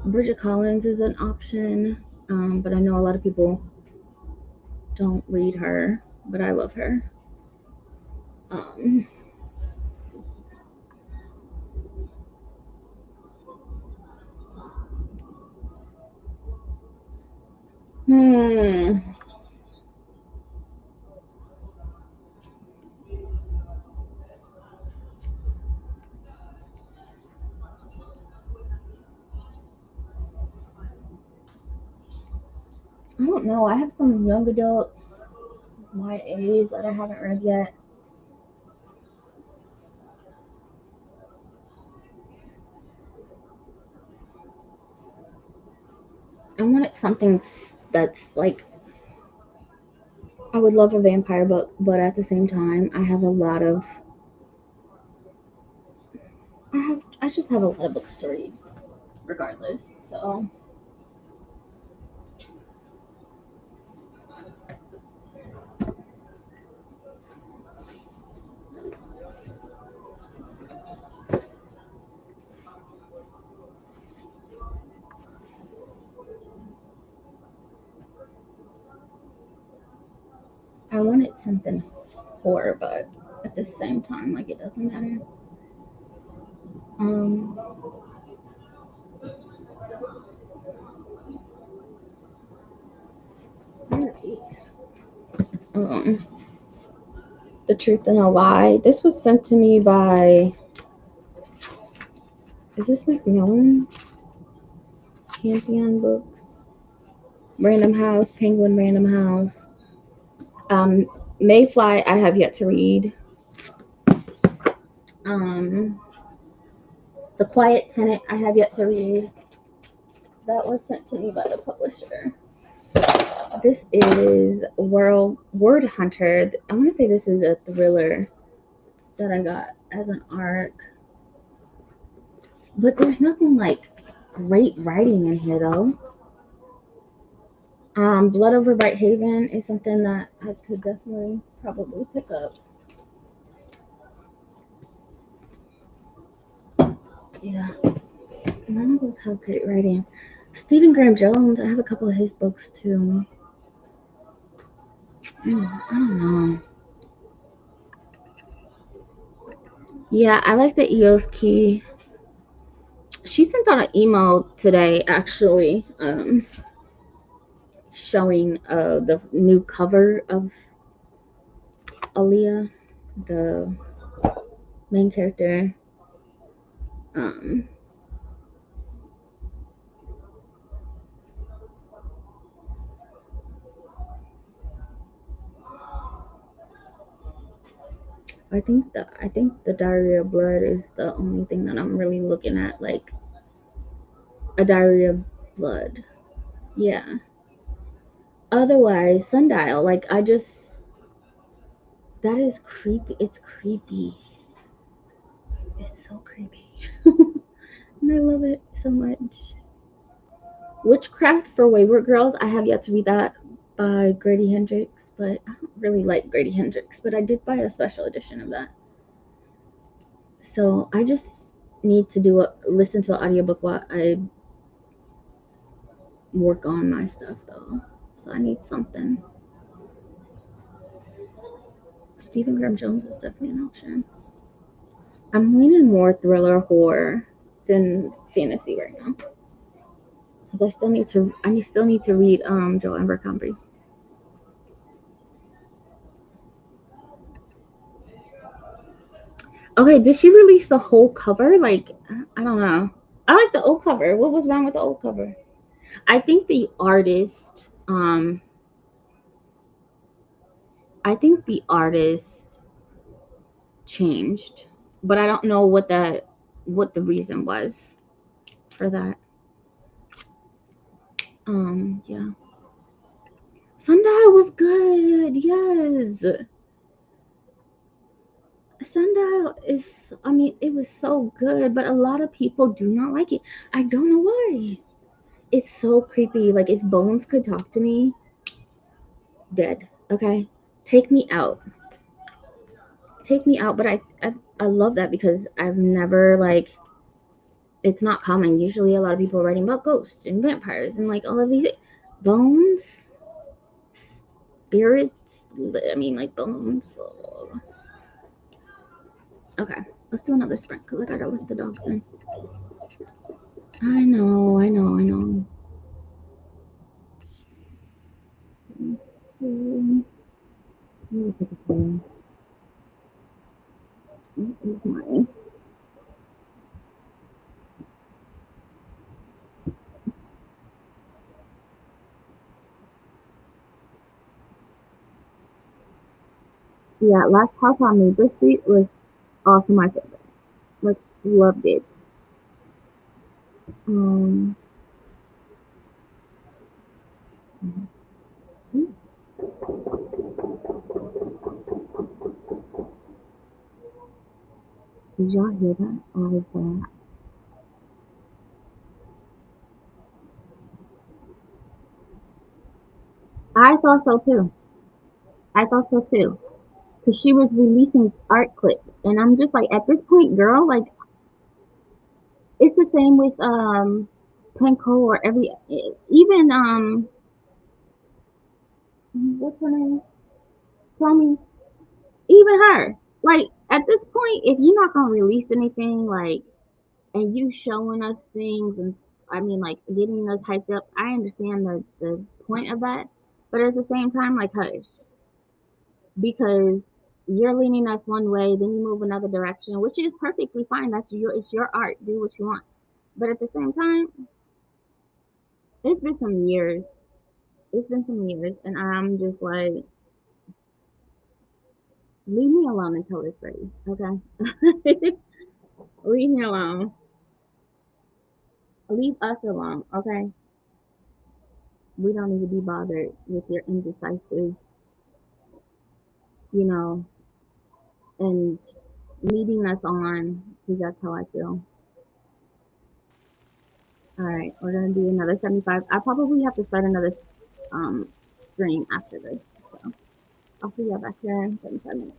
Bridget Collins is an option, but I know a lot of people don't read her, but I love her. I don't know. I have some young adults, my age, that I haven't read yet. I wanted something that's like, I would love a vampire book, but at the same time, I have a lot of, I just have a lot of books to read, regardless. So I wanted something horror, but at the same time, like it doesn't matter. Um, where are these? Um, The Truth and a Lie. This was sent to me by. Is this Macmillan? Pantheon Books. Random House, Penguin Random House. Mayfly, I have yet to read. The Quiet Tenant, I have yet to read. That was sent to me by the publisher. This is Word Hunter. I want to say this is a thriller that I got as an ARC. But there's nothing like great writing in here though. Blood Over Bright Haven is something that I could definitely probably pick up. Yeah, none of those have great writing. Stephen Graham Jones, I have a couple of his books too. I don't know. Yeah, I like the EOS Key. She sent out an email today, actually, showing the new cover of Aaliyah, the main character. I think the Diary of Blood is the only thing that I'm really looking at, like a Diary of Blood. Yeah. Otherwise, Sundial, like that is creepy. It's creepy. It's so creepy. And I love it so much. Witchcraft for Wayward Girls, I have yet to read that by Grady Hendrix, but I don't really like Grady Hendrix, but I did buy a special edition of that. So I just need to listen to an audiobook while I work on my stuff though. So I need something. Stephen Graham Jones is definitely an option. I'm leaning more thriller horror than fantasy right now. Because I still need to read Joe Abercrombie. Okay, did she release the whole cover? Like, I don't know. I like the old cover. What was wrong with the old cover? I think the artist changed, but I don't know what the reason was for that. Yeah. Sundial was good. Yes. Sundial is, I mean, it was so good, but a lot of people do not like it. I don't know why. It's so creepy. Like, if Bones could talk to me, dead. Okay? Take me out. Take me out. But I love that because I've never, like, it's not common. Usually a lot of people are writing about ghosts and vampires and, like, all of these. Bones? Spirits? I mean, like, bones. Okay. Let's do another sprint because I gotta let the dogs in. I know. Let me take a phone. What is mine? Yeah, last house on Maple Street was also my favorite. Like, loved it. Um, did y'all hear that? I thought so too. I thought so too. Because she was releasing art clips. And I'm just like, at this point, girl, like, it's the same with Penco or even what's her name? Tommy. Even her. Like, at this point, if you're not gonna release anything, like, and you showing us things and I mean, like, getting us hyped up, I understand the point of that. But at the same time, like, hush, because you're leaning us one way, then you move another direction, which is perfectly fine. It's your art. Do what you want. But at the same time, it's been some years. It's been some years, and I'm just like, leave me alone until it's ready. Okay, leave me alone. Leave us alone. Okay, we don't need to be bothered with your indecisive, you know, and leading us on, because that's how I feel. All right, we're gonna do another 75. I probably have to start another um stream after this. So I'll see you back here in 75 minutes.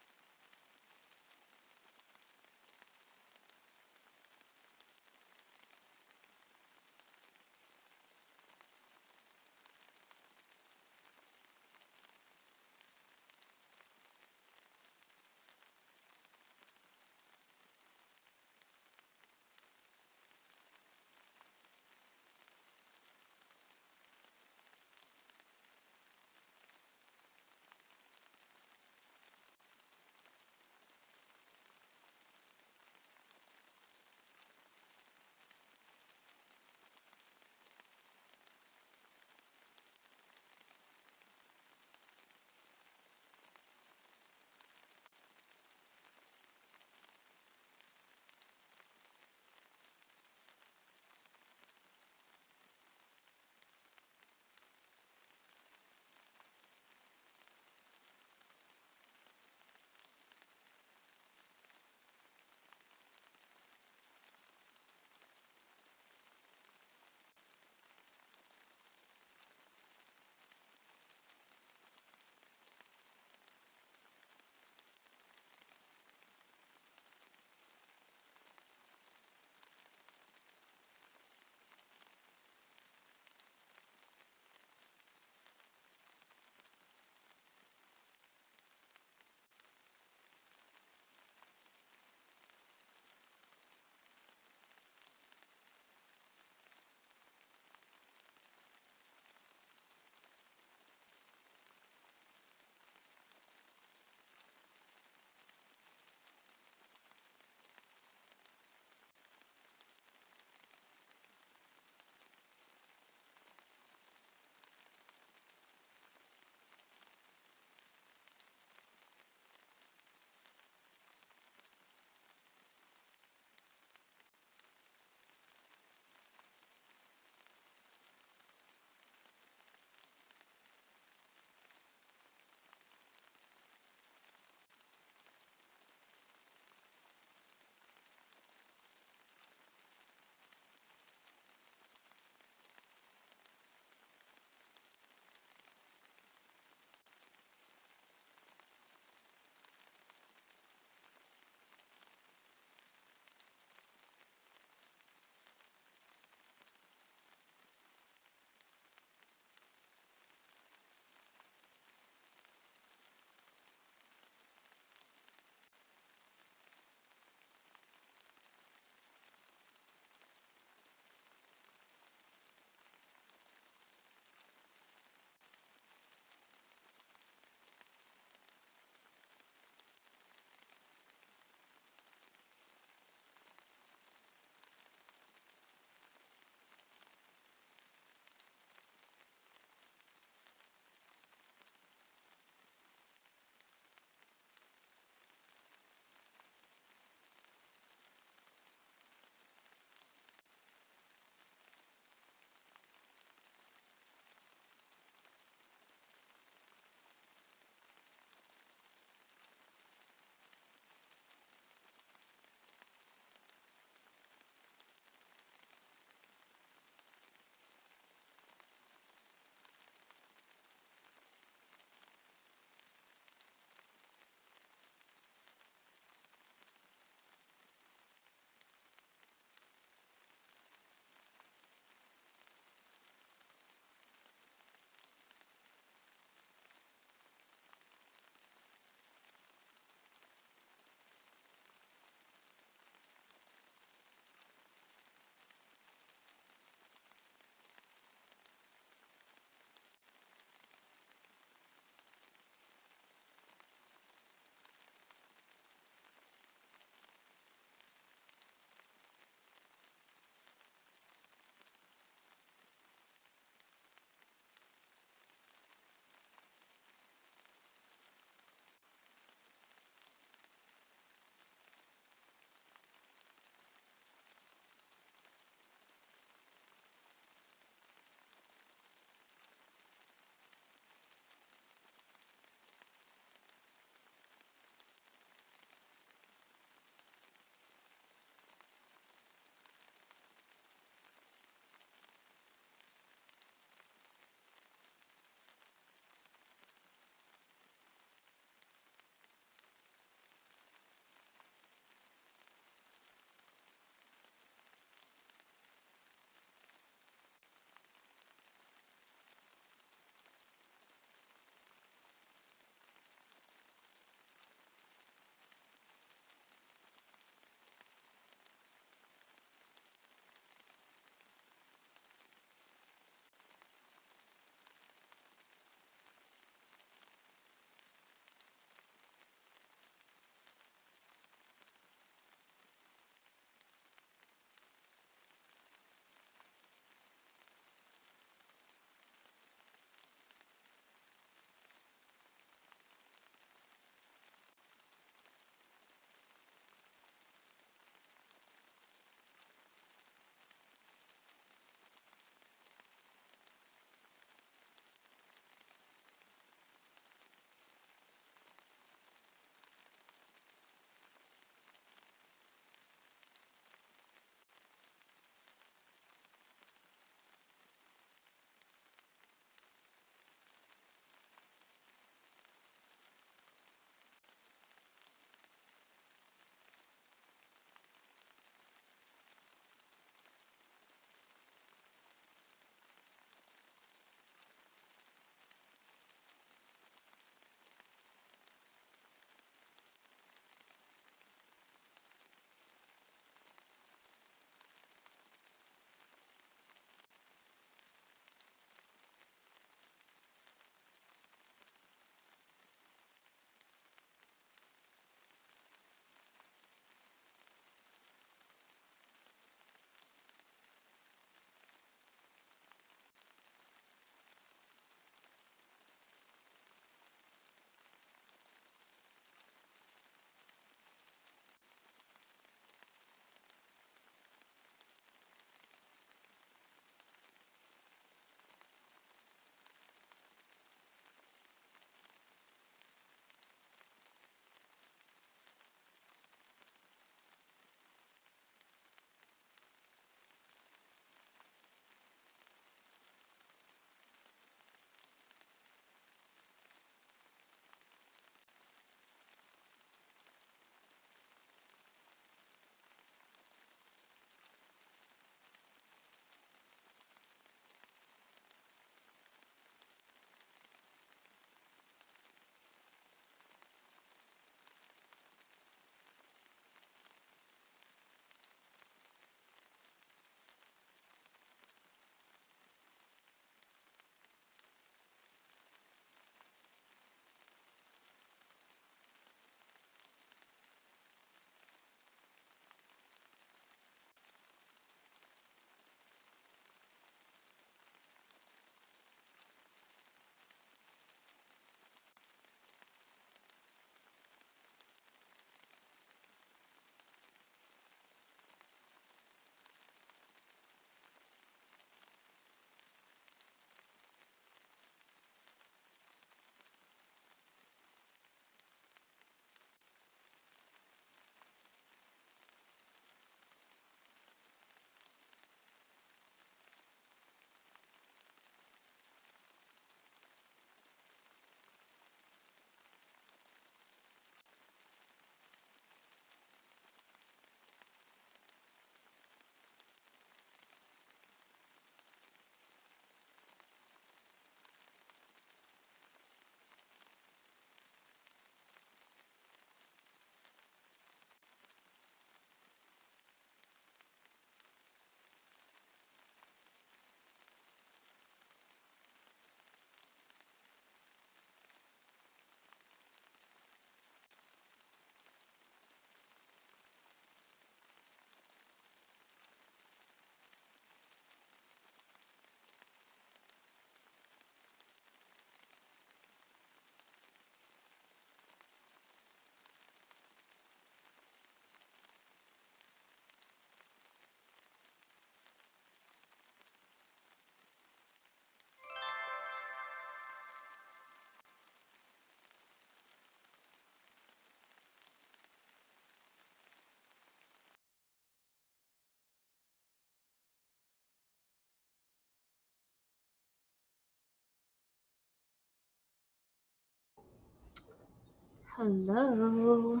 Hello.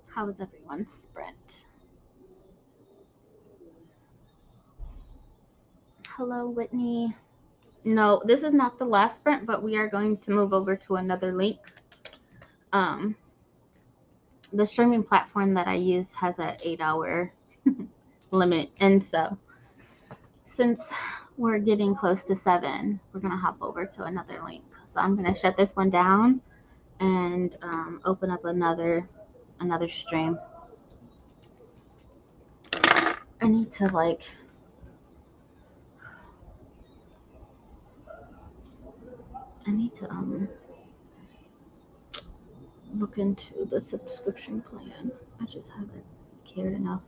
How was everyone's sprint? Hello, Whitney. No, this is not the last sprint, but we are going to move over to another link. The streaming platform that I use has an 8-hour limit, and so since we're getting close to 7, we're gonna hop over to another link. So I'm gonna shut this one down and open up another stream. I need to look into the subscription plan. I just haven't cared enough.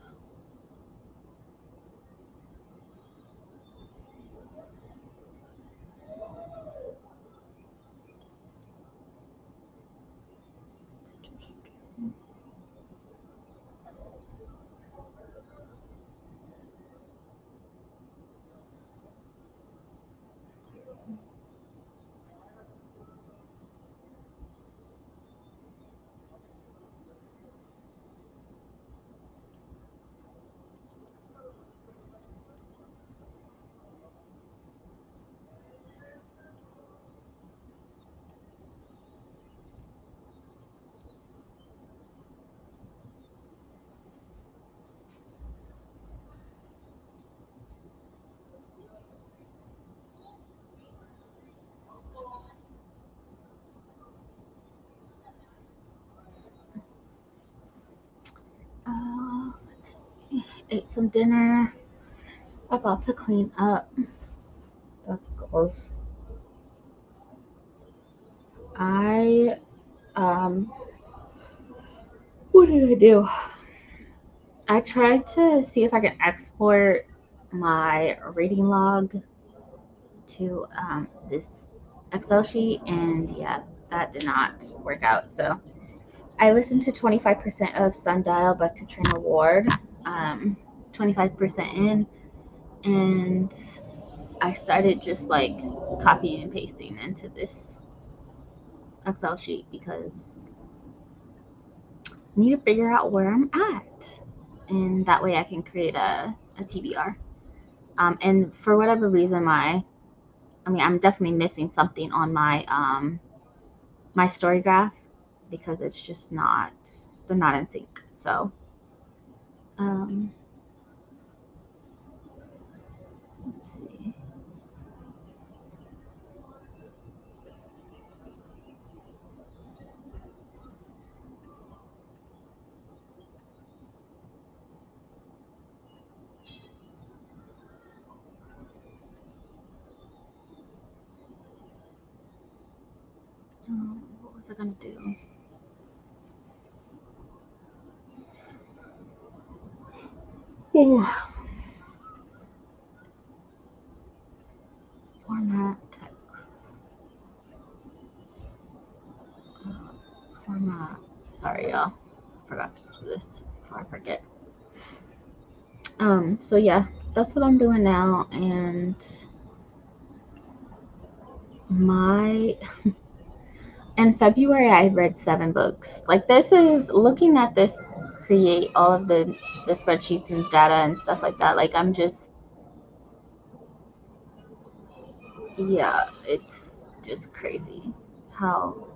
Let's see. Ate some dinner. About to clean up. That's goals. What did I do? I tried to see if I can export my reading log to this Excel sheet, and yeah, that did not work out. So I listened to 25% of Sundial by Katrina Ward, 25% in, and I started just like copying and pasting into this Excel sheet because I need to figure out where I'm at, and that way I can create a TBR. And for whatever reason, I'm definitely missing something on my my story graph because it's just they're not in sync. So let's see. What was I gonna do? Format text. Format. Sorry, y'all. Forgot to do this before I forget. So yeah, that's what I'm doing now, and in February I read 7 books. Like, this is looking at this create all of the spreadsheets and data and stuff like that. Like, I'm just, yeah, it's just crazy how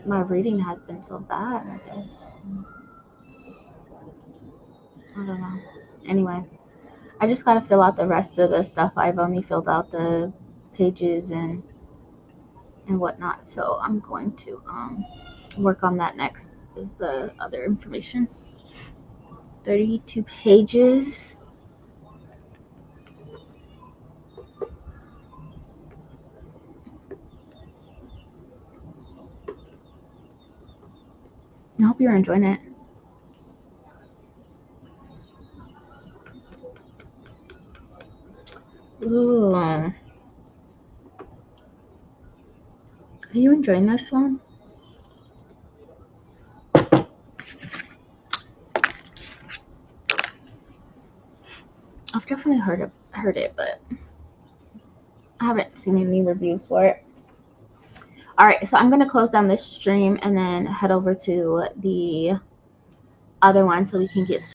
my reading has been so bad, I guess. I don't know. Anyway, I just gotta fill out the rest of the stuff. I've only filled out the pages and whatnot, so I'm going to work on that next, is the other information. 32 pages. I hope you're enjoying it. Ooh. Are you enjoying this one? I've definitely heard it, but I haven't seen any reviews for it. All right, so I'm gonna close down this stream and then head over to the other one so we can get